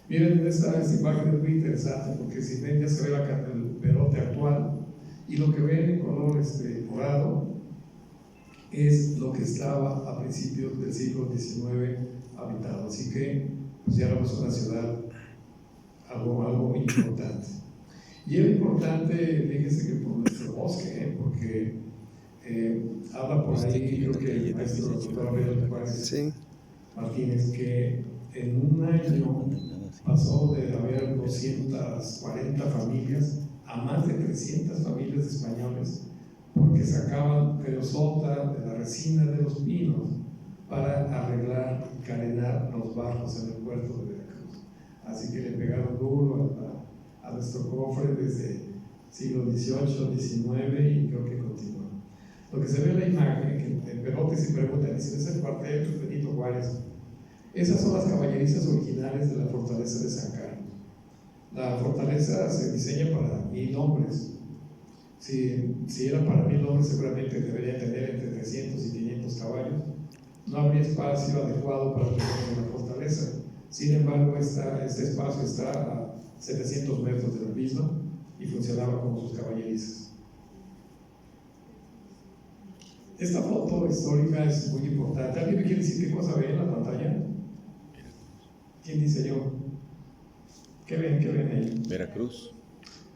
Miren, esta imagen es muy interesante, porque si ven ya se ve el perote actual, y lo que ven en color morado es lo que estaba a principios del siglo XIX habitado. Así que pues ya éramos una ciudad algo muy importante. Y era importante, fíjense que por nuestro bosque, porque habla por ahí, creo que el maestro doctor Abel Juárez Martínez, que en un año pasó de haber 240 familias a más de 300 familias españoles, porque sacaban creosota de la resina de los pinos para arreglar y carenar los barcos en el puerto de Veracruz. Así que le pegaron duro a nuestro cofre desde siglo XVIII, XIX y creo que continúa. Lo que se ve en la imagen, que en Perote se preguntan, ¿es el cuartel de Benito Juárez? Esas son las caballerizas originales de la fortaleza de San Carlos. La fortaleza se diseña para 1000 hombres. Si era para 1000 hombres, seguramente debería tener entre 300 y 500 caballos. No habría espacio adecuado para tener una fortaleza. Sin embargo, este espacio está a 700 metros del mismo y funcionaba como sus caballerizas. Esta foto histórica es muy importante. ¿Alguien me quiere decir qué cosa ve en la pantalla? ¿Quién dice yo? ¿Qué ven ahí? Veracruz.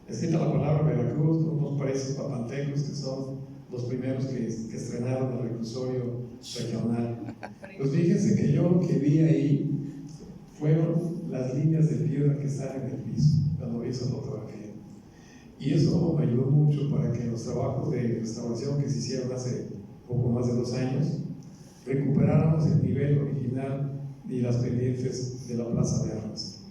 Escrita la palabra Veracruz, unos países papantecos que son los primeros que estrenaron el reclusorio regional. Pues fíjense que yo lo que vi ahí fueron las líneas de piedra que están en el piso cuando vi esa fotografía. Y eso me ayudó mucho para que los trabajos de restauración que se hicieron hace poco más de 2 años recuperáramos el nivel original y las pendientes de la Plaza de Armas.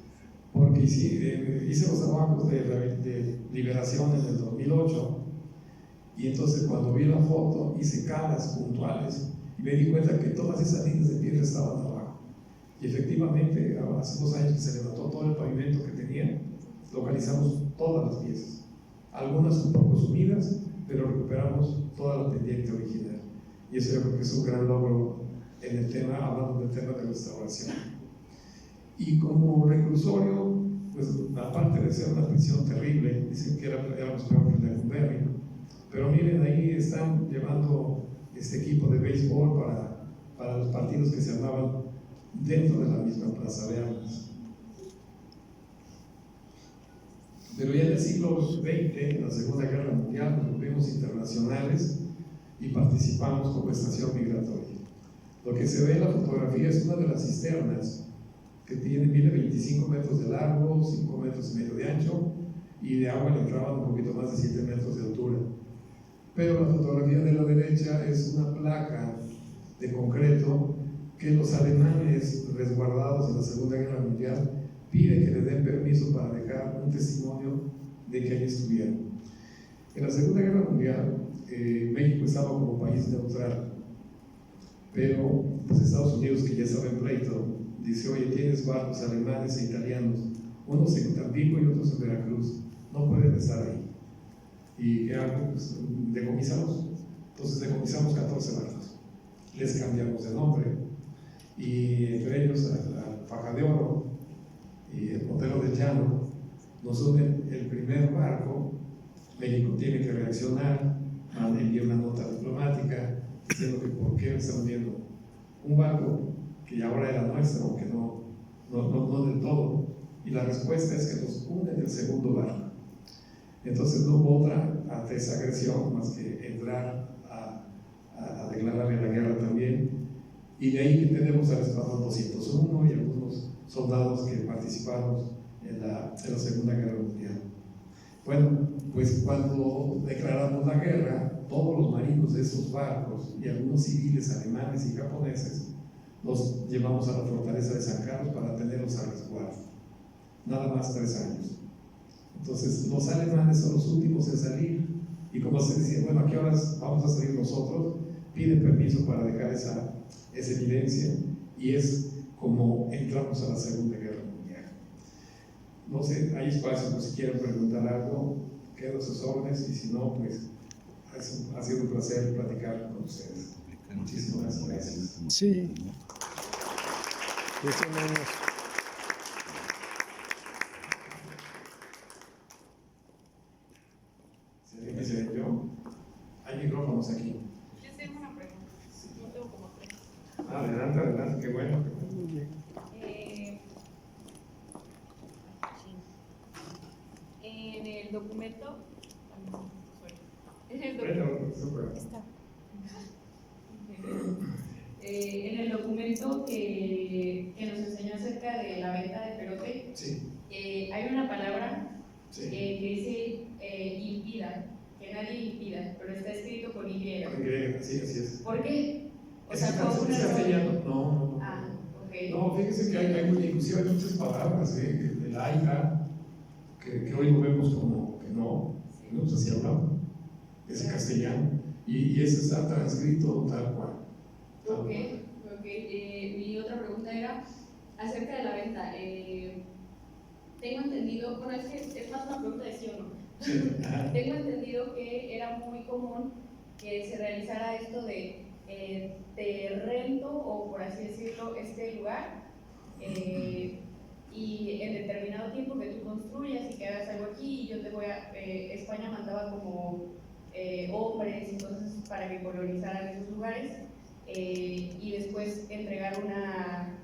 Porque hice los trabajos de liberación en el 2008 y entonces cuando vi la foto hice calas puntuales y me di cuenta que todas esas líneas de piedra estaban abajo. Y efectivamente, hace 2 años que se levantó todo el pavimento que tenía, localizamos todas las piezas. Algunas un poco sumidas, pero recuperamos toda la pendiente original. Y eso yo creo que es un gran logro en el tema, hablando del tema de restauración. Y como reclusorio, pues aparte de ser una prisión terrible, dicen que éramos peor que el de Lecumberri, pero miren, ahí están llevando este equipo de béisbol para los partidos que se armaban dentro de la misma Plaza de Armas. Pero ya en el siglo XX, en la Segunda Guerra Mundial, nos volvimos internacionales y participamos como estación migratoria. Lo que se ve en la fotografía es una de las cisternas que mide 25 metros de largo, 5 metros y medio de ancho, y de agua le entraban un poquito más de 7 metros de altura. Pero la fotografía de la derecha es una placa de concreto que los alemanes resguardados en la Segunda Guerra Mundial piden que les den permiso para dejar un testimonio de que allí estuvieron. En la Segunda Guerra Mundial, México estaba como país neutral, pero pues Estados Unidos, que ya estaba en pleito, dice: oye, tienes barcos alemanes e italianos, unos en Tampico y otros en Veracruz, no pueden estar ahí. ¿Y qué hago? Pues decomisamos. Entonces decomisamos 14 barcos, les cambiamos de nombre, y entre ellos la Faja de Oro y el Montero de Llano nos unen el primer barco. México tiene que reaccionar, envía una nota diplomática diciendo que por qué están viendo un barco que ya ahora era nuestro, aunque no del todo, y la respuesta es que nos unen el segundo barco. Entonces no hubo otra ante esa agresión más que entrar a declararle la guerra también, y de ahí que tenemos al Escuadrón 201 y algunos soldados que participamos en la Segunda Guerra Mundial. Bueno, pues cuando declaramos la guerra, todos los marinos de esos barcos y algunos civiles alemanes y japoneses los llevamos a la fortaleza de San Carlos para tenerlos a resguardo. Nada más 3 años. Entonces, los alemanes son los últimos en salir, y como se decía, bueno, ¿a qué horas vamos a salir nosotros? Piden permiso para dejar esa evidencia, y es como entramos a la Segunda Guerra Mundial. No sé, hay espacio por si quieren preguntar algo, quedo a sus órdenes, y si no, pues ha sido un placer platicar con ustedes. Muchísimas gracias. Sí. 10 años. ¿Se ve yo? Hay micrófonos aquí. Yo tengo una pregunta. Yo tengo como tres. Adelante, adelante, qué bueno. Muy bien. En el documento. En el Bueno, documento. súper. En el documento que nos enseñó acerca de la venta de perote, Sí, hay una palabra sí. que dice impida, que nadie impida, pero está escrito con Y. Sí, así es. ¿Por qué? O ¿Es sea, fue un castellano? error. No. Ah, ok. No, fíjese que inclusive hay muchas palabras, el AICA, que hoy lo vemos como que no pues así hablamos, es castellano, y ese está transcrito tal cual. Ok. Mi otra pregunta era acerca de la venta. Tengo entendido, bueno, es más una pregunta de sí o no. Sí. Tengo entendido que era muy común que se realizara esto de te rento, o por así decirlo, este lugar, y en determinado tiempo que tú construyas y que hagas algo aquí, y yo te voy a. España mandaba como hombres y cosas para que colonizaran esos lugares, y después entregar una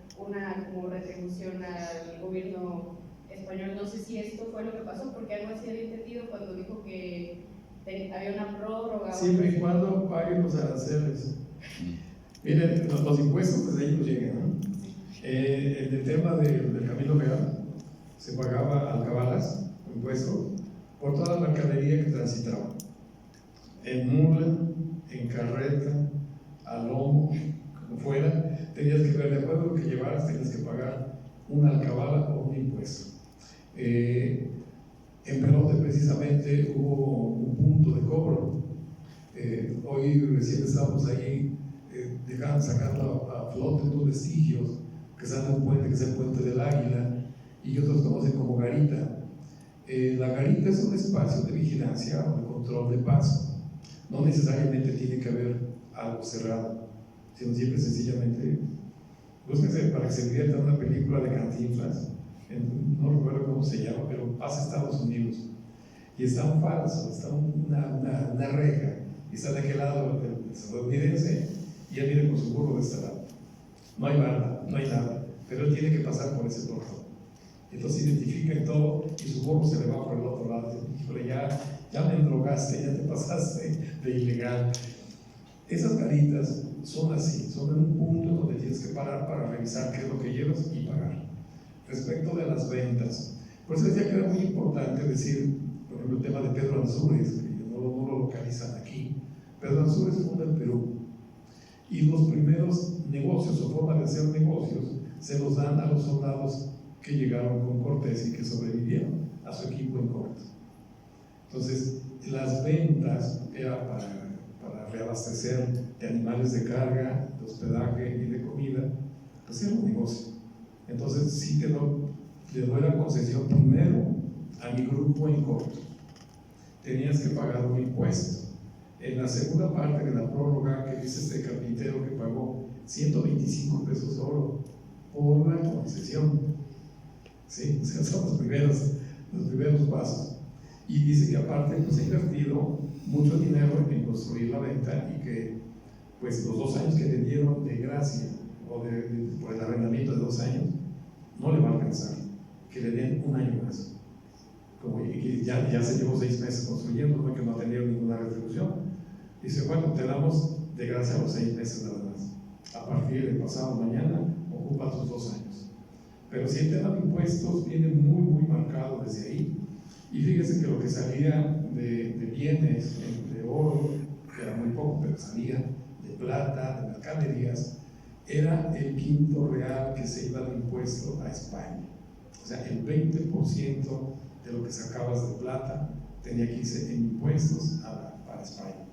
como retribución al gobierno español. No sé si esto fue lo que pasó, porque algo así había entendido cuando dijo que había una prórroga. Siempre y cuando paguen los aranceles. Miren, los impuestos desde ahí nos llegan, ¿no? En el tema del Camino Real se pagaba alcabalas, impuestos, por toda la mercadería que transitaba. En mula, en carreta, a lomo, como fuera, tenías que ver de acuerdo a lo que llevaras, tenías que pagar una alcabala o un impuesto. En Perote precisamente hubo un punto de cobro. Hoy recién estábamos ahí sacando a flote unos vestigios que están en un puente que es el Puente del Águila, y otros conocen como garita. La garita es un espacio de vigilancia o de control de paso. No necesariamente tiene que haber algo cerrado, sino siempre sencillamente, búsquense para que se divierta una película de Cantinflas, no recuerdo cómo se llama, pero pasa a Estados Unidos, y está un falso, está una reja, y está de aquel lado el estadounidense, y él viene con su burro de este lado. No hay barda, no hay nada, pero él tiene que pasar por ese portón. Entonces identifica todo, y su burro se le va por el otro lado. Híjole, ya me endrogaste, ya te pasaste de ilegal. Esas garitas son así, son en un punto donde tienes que parar para revisar qué es lo que llevas y pagar. Respecto de las ventas, por eso decía que era muy importante decir, por ejemplo, el tema de Pedro Ansúrez, que no lo localizan aquí. Pedro Ansúrez funda en Perú, y los primeros negocios o formas de hacer negocios se los dan a los soldados que llegaron con Cortés y que sobrevivieron a su equipo en corte. Entonces, las ventas era para reabastecer de animales de carga, de hospedaje y de comida, pues era un negocio. Entonces, sí le doy la concesión primero a mi grupo en corto. Tenías que pagar un impuesto. En la segunda parte de la prórroga, que dice este carpintero que pagó 125 pesos oro por la concesión. Sí, o sea, son los primeros pasos. Y dice que aparte pues ha invertido mucho dinero en construir la venta, y que pues los 2 años que le dieron de gracia o por el arrendamiento de 2 años no le va a alcanzar, que le den 1 año más. Como y ya se llevó 6 meses construyendo, ¿no? Que no ha tenido ninguna retribución. Dice, bueno, te damos de gracia los 6 meses nada más. A partir del pasado mañana ocupa tus 2 años. Pero si el tema de impuestos viene muy, muy marcado desde ahí. Y fíjese que lo que salía de bienes, de oro, que era muy poco, pero salía de plata, de mercaderías, era el quinto real que se iba de impuesto a España. O sea, el 20% de lo que sacabas de plata tenía que irse en impuestos para España.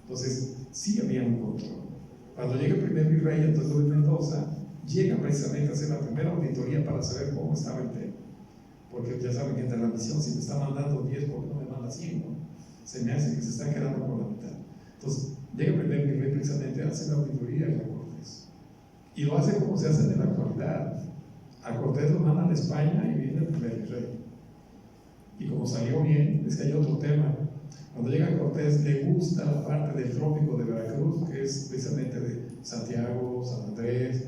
Entonces, sí había un control. Cuando llega el primer virrey, Antonio de Mendoza, llega precisamente a hacer la primera auditoría para saber cómo estaba el tema. porque ya saben que entre la misión, si me está mandando 10, ¿por qué no me manda 100? ¿No? Se me hace que se está quedando por la mitad. Entonces, llega el primer nivel precisamente, hace la auditoría en la Cortés. Y lo hace como se hace en la actualidad. A Cortés lo mandan a España y viene el primer rey. Y como salió bien, es que hay otro tema. Cuando llega Cortés, le gusta la parte del trópico de Veracruz, que es precisamente de Santiago, San Andrés,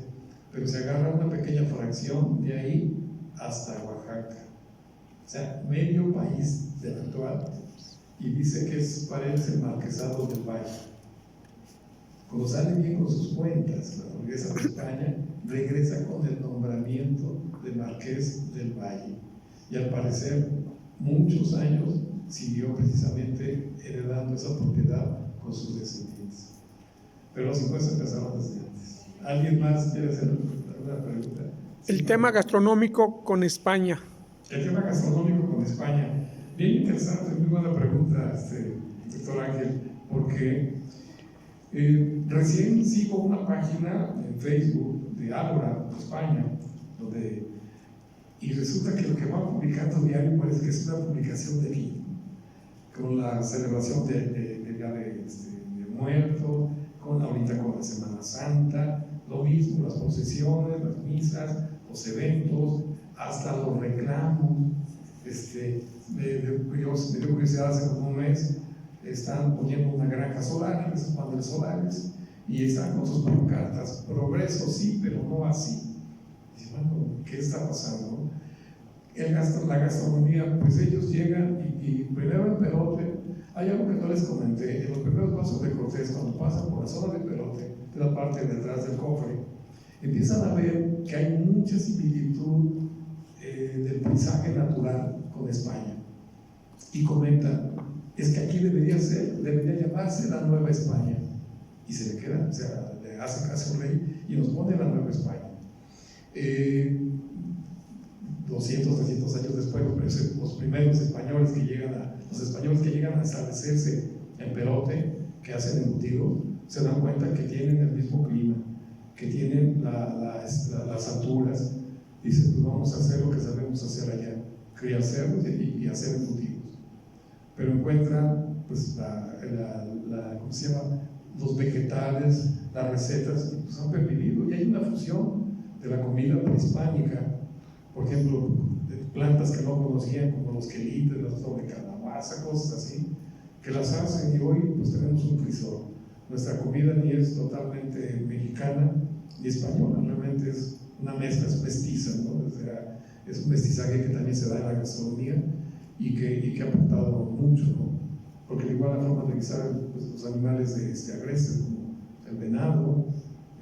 pero se agarra una pequeña fracción de ahí hasta Oaxaca. O sea, medio país del actual. Y dice que parece el marquesado del Valle. Cuando sale bien con sus cuentas, la burguesa de España regresa con el nombramiento de marqués del Valle. Y al parecer, muchos años siguió precisamente heredando esa propiedad con sus descendientes. Pero los impuestos empezaron desde antes. ¿Alguien más quiere hacer alguna pregunta? El tema gastronómico con España. El tema gastronómico con España. Bien interesante, muy buena pregunta, doctor Ángel, porque recién sigo una página en Facebook de Ágora, España, y resulta que lo que va publicando diario parece que es una publicación de vino, con la celebración de Día de Muerto, ahorita con la Semana Santa, lo mismo, las procesiones, las misas, los eventos, hasta los reclamos. Me dio curiosidad, hace como un mes están poniendo una granja solar, esos paneles solares, y están con sus pancartas: progreso sí, pero no así. Y bueno, ¿qué está pasando? La gastronomía, pues ellos llegan y primero en Perote, hay algo que no les comenté, en los primeros pasos de Cortés, cuando pasan por la zona de Perote, de la parte de atrás del cofre, empiezan a ver que hay mucha similitud del paisaje natural con España, y comentan: es que aquí debería llamarse la Nueva España, y se le queda, o sea, le hace caso al rey y nos pone la Nueva España. 200, 300 años después, los primeros españoles que llegan a establecerse en Perote, que hacen embutidos, se dan cuenta que tienen el mismo clima, que tienen las alturas. Dicen: pues vamos a hacer lo que sabemos hacer allá, criar cerdos y hacer embutidos. Pero encuentran, pues, ¿cómo se llama?, los vegetales, las recetas, pues han pervivido, y hay una fusión de la comida prehispánica. Por ejemplo, de plantas que no conocían, como los quelites, las flores de calabaza, cosas así, que las hacen, y hoy pues tenemos un crisol. Nuestra comida ni es totalmente mexicana ni española, realmente es una mezcla, es mestiza, ¿no? O sea, es un mestizaje que también se da en la gastronomía y que ha aportado mucho, ¿no? Porque de igual forma de guisar, pues, los animales agrestes, como el venado,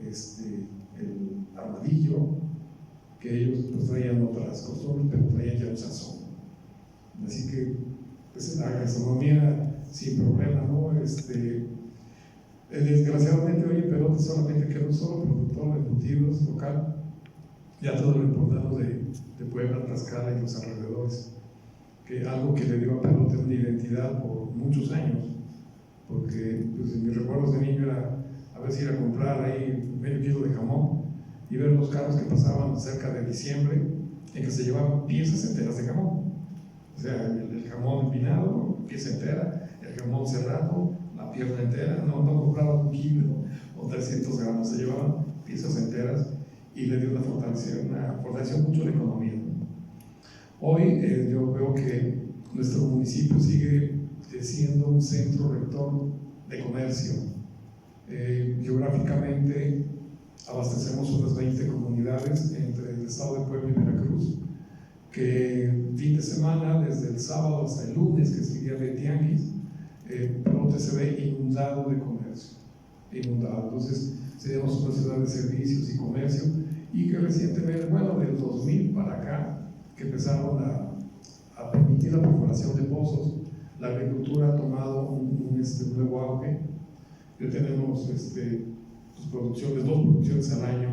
el armadillo, que ellos pues traían otras costumbres, pero traían ya un sazón. Así que, pues, la gastronomía sin problema, ¿no? Desgraciadamente hoy en Perote solamente queda un solo productor de embutidos local. Ya todo lo importamos de Puebla, Tlaxcala y los alrededores, que algo que le dio a Perote una identidad por muchos años, porque pues, en mis recuerdos de niño era a veces ir a comprar ahí medio kilo de jamón y ver los carros que pasaban cerca de diciembre en que se llevaban piezas enteras de jamón. O sea, el jamón empinado, pieza entera, el jamón serrano, la pierna entera. No compraban un kilo o 300 gramos, se llevaban piezas enteras, y le dio fortaleció mucho la economía. Hoy yo veo que nuestro municipio sigue siendo un centro rector de comercio. Geográficamente abastecemos unas 20 comunidades entre el estado de Puebla y Veracruz, que fin de semana, desde el sábado hasta el lunes, que es el día de tianguis, Perote se ve inundado de comercio, inundado. Entonces, seríamos una ciudad de servicios y comercio, y que recientemente, bueno, del 2000 para acá, que empezaron a permitir la perforación de pozos, la agricultura ha tomado un nuevo auge. Ya tenemos dos producciones al año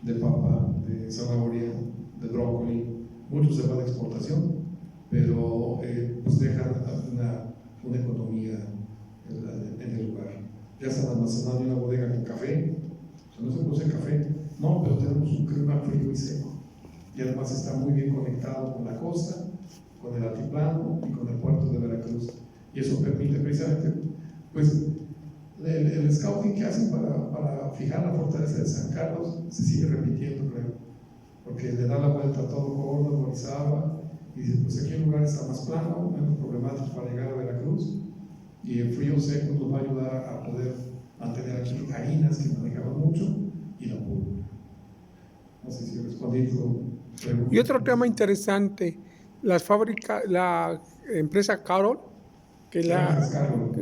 de papa, de zanahoria, de brócoli. Mucho se va de exportación, pero pues deja una economía en el lugar. Ya están almacenando una bodega con café. O sea, no se produce café, no, pero tenemos un clima frío y seco. y además está muy bien conectado con la costa, con el altiplano y con el puerto de Veracruz. Y eso permite precisamente, pues, el scouting que hacen para fijar la fortaleza de San Carlos se sigue repitiendo, creo, porque le da la vuelta a todo Córdoba, Orizaba, y dice, pues aquí el lugar está más plano, menos problemático para llegar a Veracruz, y el frío seco nos va a ayudar a poder mantener aquí harinas que manejaban mucho y la pulpa. No sé si he respondido. Y otro tema interesante, las fábricas, la empresa Carol,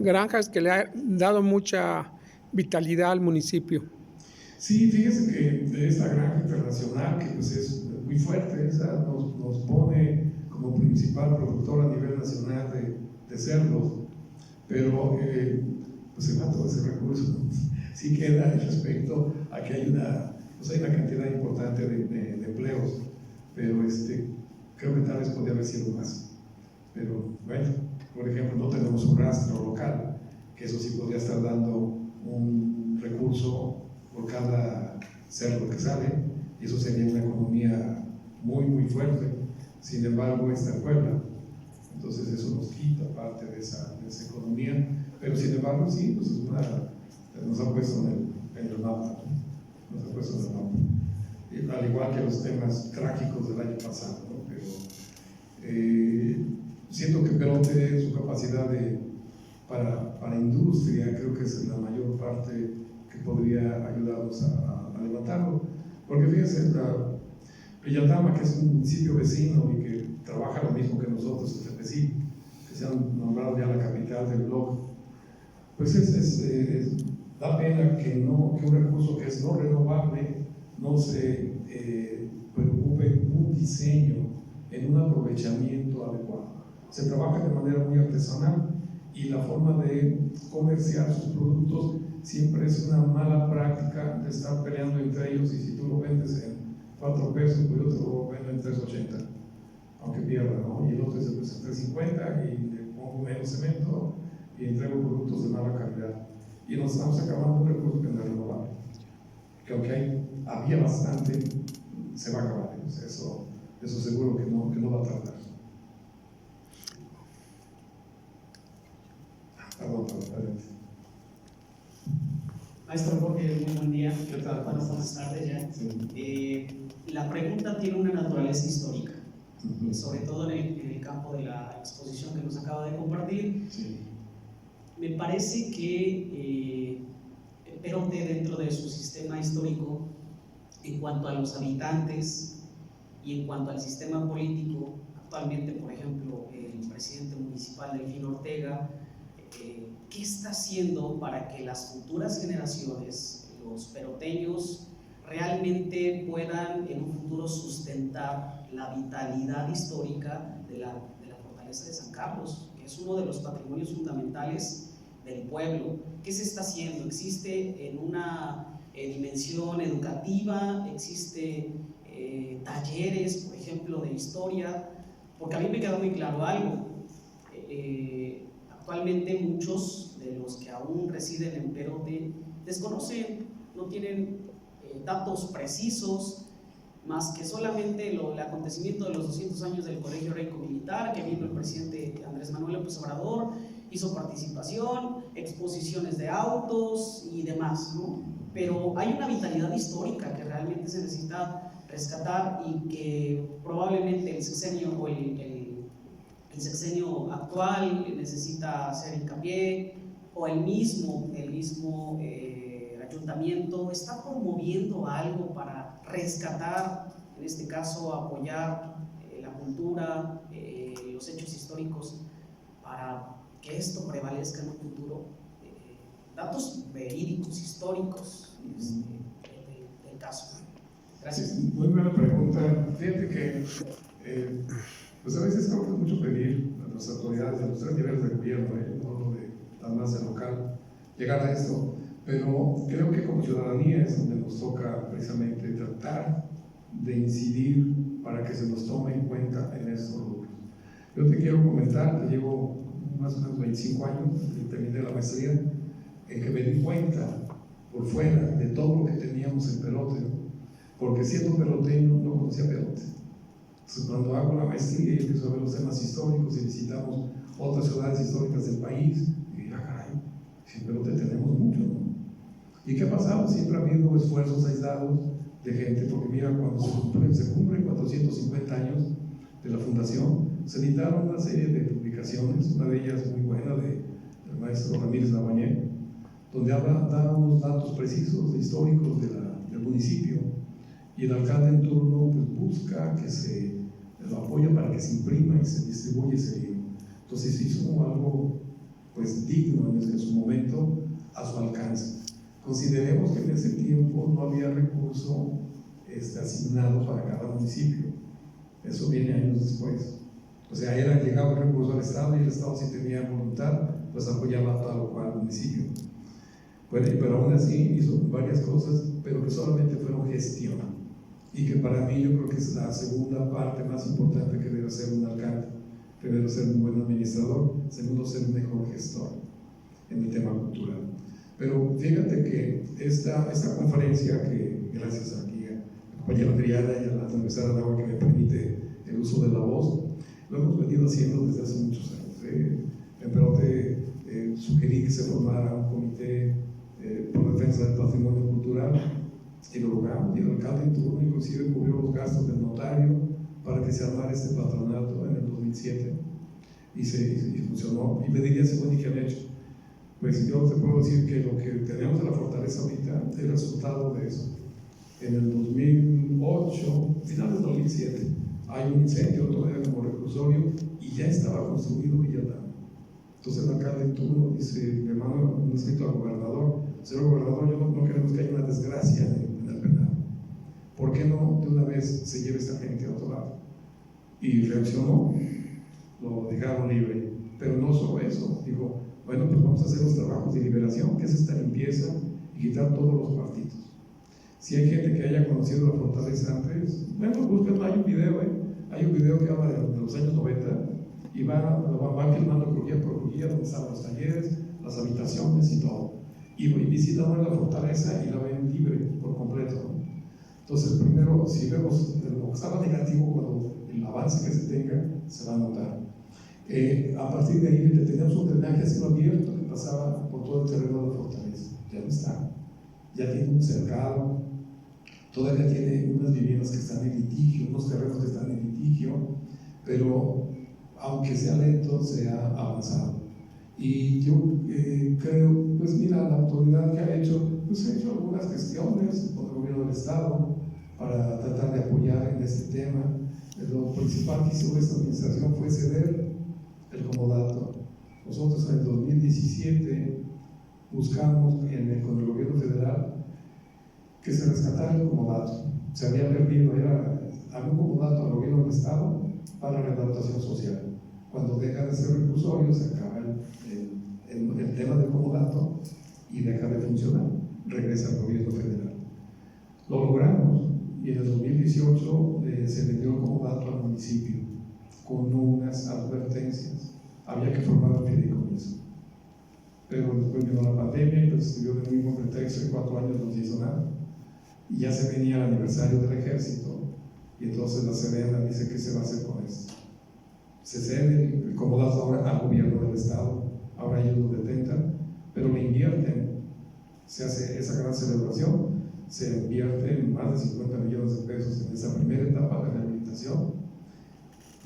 granjas que le ha dado mucha vitalidad al municipio. Sí, fíjese que esta granja internacional, que pues es muy fuerte, esa nos pone como principal productor a nivel nacional de cerdos, pero pues se va todo ese recurso. Sí queda respecto a que hay una cantidad importante de empleos, pero creo que tal vez podría haber sido más. Pero bueno, por ejemplo, no tenemos un rastro local, que eso sí podría estar dando un recurso por cada cerdo que sale, y eso sería una economía muy, muy fuerte. Sin embargo, está en Puebla, entonces eso nos quita parte de esa economía, pero sin embargo, sí, pues nos ha puesto en el mapa, ¿no? Nos ha puesto en el mapa. Y, al igual que los temas trágicos del año pasado, ¿no? Pero siento que Perote, su capacidad para industria, creo que es la mayor parte que podría ayudarnos a levantarlo. Porque fíjense, Villatama, que es un municipio vecino y que trabaja lo mismo que nosotros, el Tepecí, que se han nombrado ya la capital del blog, pues da pena que un recurso que es no renovable no se preocupe en un diseño, en un aprovechamiento adecuado. Se trabaja de manera muy artesanal y la forma de comerciar sus productos siempre es una mala práctica de estar peleando entre ellos, y si tú lo vendes en 4 pesos, pues yo te lo vendo en 3.80, aunque pierda, ¿no? Y el otro dice, pues en 3.50 y le pongo menos cemento y entrego productos de mala calidad. Y nos estamos acabando un recurso que no es renovable, que aunque había bastante, se va a acabar. O sea, eso seguro que no va a tardar. Perdón, adelante. Maestro Jorge, muy buen día. ¿Qué tal? Bueno, buenas tardes ya. Sí. La pregunta tiene una naturaleza histórica, sobre todo en el campo de la exposición que nos acaba de compartir. Sí. Me parece que Perote, dentro de su sistema histórico, en cuanto a los habitantes y en cuanto al sistema político, actualmente, por ejemplo, el presidente municipal Delfín Ortega, ¿qué está haciendo para que las futuras generaciones, los peroteños, realmente puedan en un futuro sustentar la vitalidad histórica de la fortaleza de San Carlos, que es uno de los patrimonios fundamentales del pueblo? ¿Qué se está haciendo? ¿Existe en una dimensión educativa? ¿Existe talleres, por ejemplo, de historia? Porque a mí me queda muy claro algo. Actualmente muchos de los que aún residen en Perote desconocen, no tienen datos precisos, más que solamente el acontecimiento de los 200 años del Colegio Heroico Militar, que vino el presidente Andrés Manuel López Obrador, hizo participación, exposiciones de autos y demás, ¿no? Pero hay una vitalidad histórica que realmente se necesita rescatar, y que probablemente el sexenio o el sexenio actual necesita hacer hincapié, o el mismo ayuntamiento está promoviendo algo para rescatar, en este caso apoyar la cultura, los hechos históricos, para que esto prevalezca en un futuro. Datos verídicos, históricos del caso. Gracias. Muy buena pregunta. Fíjate que pues a veces creo que es mucho pedir a las autoridades de los 3 niveles de gobierno, no de nada más el local, llegar a esto, pero creo que como ciudadanía es donde nos toca precisamente tratar de incidir para que se nos tome en cuenta en estos rubros. Yo te quiero comentar que llevo más o menos 25 años, terminé la maestría, en que me di cuenta por fuera de todo lo que teníamos en Perote, porque siendo peroteño no conocía Perote. Entonces, cuando hago la maestría y empiezo a ver los temas históricos y visitamos otras ciudades históricas del país, y digo, caray, sí, pero te tenemos mucho, ¿no? ¿Y qué ha pasado? Siempre ha habido esfuerzos aislados de gente, porque mira, cuando se cumplen 450 años de la fundación, se editaron una serie de publicaciones, una de ellas muy buena del maestro Ramírez Labañé, donde da unos datos precisos históricos del municipio, y el alcalde en turno pues, busca que se lo apoya para que se imprima y se distribuya ese libro. Entonces hizo algo pues digno en su momento a su alcance. Consideremos que en ese tiempo no había recurso asignado para cada municipio. Eso viene años después. O sea, llegaba el recurso al Estado y el Estado, si tenía voluntad, pues apoyaba a tal o cual municipio. Pero aún así hizo varias cosas, pero que solamente fueron gestión. Y que para mí yo creo que es la segunda parte más importante que debe ser un alcalde. Primero, ser un buen administrador. Segundo, ser un mejor gestor en el tema cultural. Pero fíjate que esta conferencia, que gracias aquí a la compañera Adriana y a la Universidad de Anáhuac que me permite el uso de la voz, lo hemos venido haciendo desde hace muchos años. Pero te sugerí que se formara un comité por defensa del patrimonio cultural, y lo logramos, y el alcalde en turno inclusive cubrió los gastos del notario para que se armara este patronato en el 2007, y funcionó. Y me dirías, bueno, ¿y qué han hecho? Pues yo te puedo decir que lo que tenemos de la fortaleza ahorita es el resultado de eso. En el 2008, finales del 2007, hay un incendio todavía como reclusorio y ya estaba construido Villalán. Entonces el alcalde en turno dice, le manda un escrito al gobernador: señor gobernador, no queremos que haya una desgracia en el penal. ¿Por qué no de una vez se lleve esta gente a otro lado? Y reaccionó, lo dejaron libre. Pero no solo eso, dijo, bueno, pues vamos a hacer los trabajos de liberación, que es esta limpieza, y quitar todos los partidos. Si hay gente que haya conocido la fortaleza antes, bueno, busquen, hay un video que habla de los años 90, y van filmando crujía por crujía donde estaban los talleres, las habitaciones y todo. Y visitan la fortaleza y la ven libre por completo, ¿no? Entonces, primero, si vemos lo que estaba negativo, cuando el avance que se tenga, se va a notar. A partir de ahí teníamos un drenaje a cielo abierto que pasaba por todo el terreno de la fortaleza. Ya no está. Ya tiene un cercado, todavía tiene unas viviendas que están en litigio, unos terrenos que están en litigio, pero aunque sea lento, se ha avanzado. Y yo creo, pues mira, la autoridad que ha hecho, pues ha hecho algunas gestiones con el gobierno del Estado para tratar de apoyar en este tema. Lo principal que hizo esta administración fue ceder el comodato. Nosotros en el 2017 buscamos con el gobierno federal que se rescatara el comodato. Se había perdido, había un comodato al gobierno del Estado para readaptación social. Cuando deja de ser reclusorio, se acaba el tema del comodato y deja de funcionar, regresa al gobierno federal. Lo logramos y en el 2018 se le dio el comodato al municipio con unas advertencias. Había que formar un fideicomiso. Pero después vino la pandemia y pues dio el mismo pretexto, en 4 años no se hizo nada. Y ya se venía el aniversario del ejército y entonces la Sedena dice: ¿qué se va a hacer con esto? Se cede el comodato ahora al gobierno del Estado, ahora ellos lo detentan, pero le invierten, se hace esa gran celebración, se invierten más de 50 millones de pesos en esa primera etapa de rehabilitación.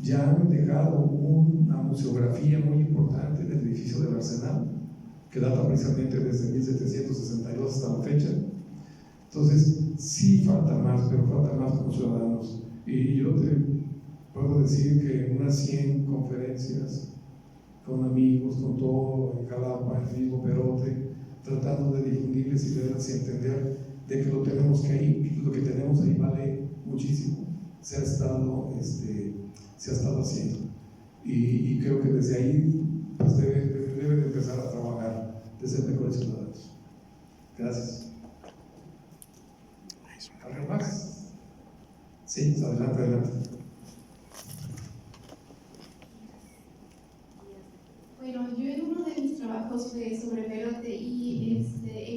Ya han dejado una museografía muy importante del edificio del Arsenal, que data precisamente desde 1762 hasta la fecha. Entonces, sí falta más, pero falta más como ciudadanos. Y yo te puedo decir que unas 100 conferencias con amigos, con todo, en Jalapa, en el mismo Perote, tratando de difundirles ideas y entender de que lo que tenemos ahí vale muchísimo. Se ha estado haciendo. Y creo que desde ahí pues debe de empezar a trabajar, de ser mejores ciudadanos. Gracias. ¿Algo más? Sí, adelante. Bueno, yo en uno de mis trabajos fue sobre Perote y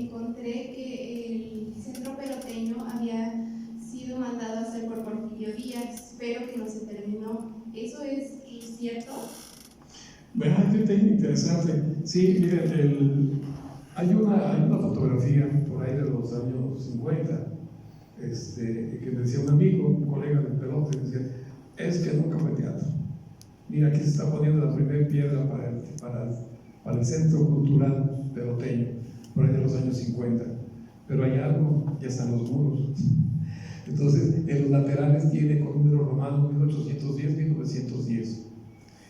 encontré que el centro peroteño había sido mandado a hacer por Porfirio mediodía, pero que no se terminó. ¿Eso es cierto? Vean qué tema interesante. Sí, miren, hay una fotografía por ahí de los años 50 que me decía un amigo, un colega del Perote, decía, es que nunca fue teatro. Mira, aquí se está poniendo la primera piedra para el Centro Cultural Peroteño, por ahí de los años 50. Pero hay algo, ya están los muros. Entonces, en los laterales tiene con números romanos 1810, 1910.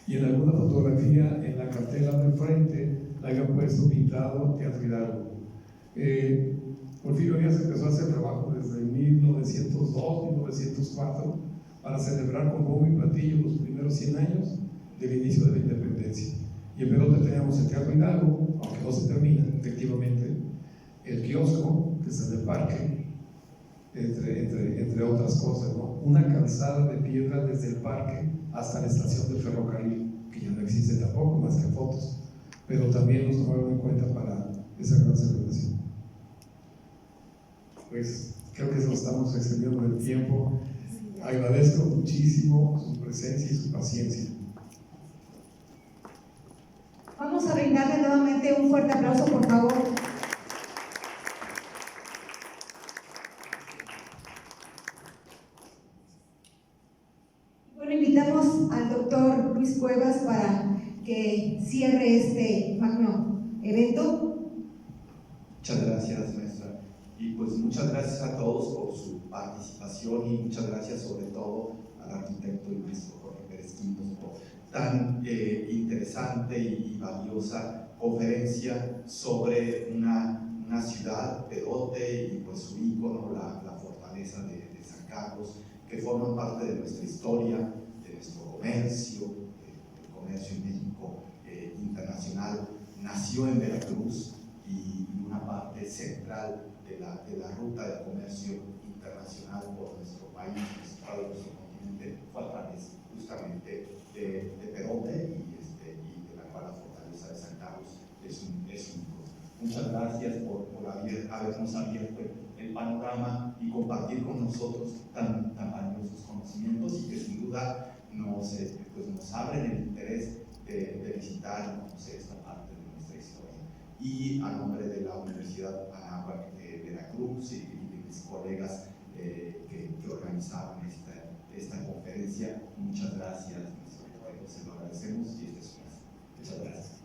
Y en alguna fotografía, en la cartela del frente, la habían puesto pintado Teatro Hidalgo. Porfirio Díaz empezó a hacer trabajo desde 1902, 1904, para celebrar con bombo y platillo los primeros 100 años del inicio de la independencia. Y en Perote teníamos el Teatro Hidalgo, aunque no se termina, efectivamente, el kiosco, que está en el parque, entre otras cosas, ¿no? Una calzada de piedra desde el parque hasta la estación de ferrocarril, que ya no existe tampoco, más que fotos, pero también nos tomaron en cuenta para esa gran celebración. Pues creo que nos estamos extendiendo el tiempo. Agradezco muchísimo su presencia y su paciencia. Vamos a brindarle nuevamente un fuerte aplauso, por favor. Bueno, invitamos al doctor Luis Cuevas para que cierre este magno evento. Muchas gracias, maestra. Y pues muchas gracias a todos por su participación y muchas gracias sobre todo al arquitecto y maestro Jorge Pérez Quintos por tan interesante y valiosa conferencia sobre una ciudad, Perote, y pues su ícono, la fortaleza de San Carlos, que forman parte de nuestra historia, de nuestro comercio, el comercio en México internacional. Nació en Veracruz y una parte central de la ruta de comercio internacional por nuestro país, nuestro continente, fue a través justamente de Perote y de la cual la fortaleza de San Carlos es un ícono. Muchas gracias por habernos abierto el panorama y compartir con nosotros tan valiosos conocimientos y que sin duda nos abren el interés de visitar y conocer esta parte de nuestra historia. Y a nombre de la Universidad Anáhuac de Veracruz y de mis colegas que organizaron esta conferencia, muchas gracias, se lo agradecemos y esta es una. Muchas gracias.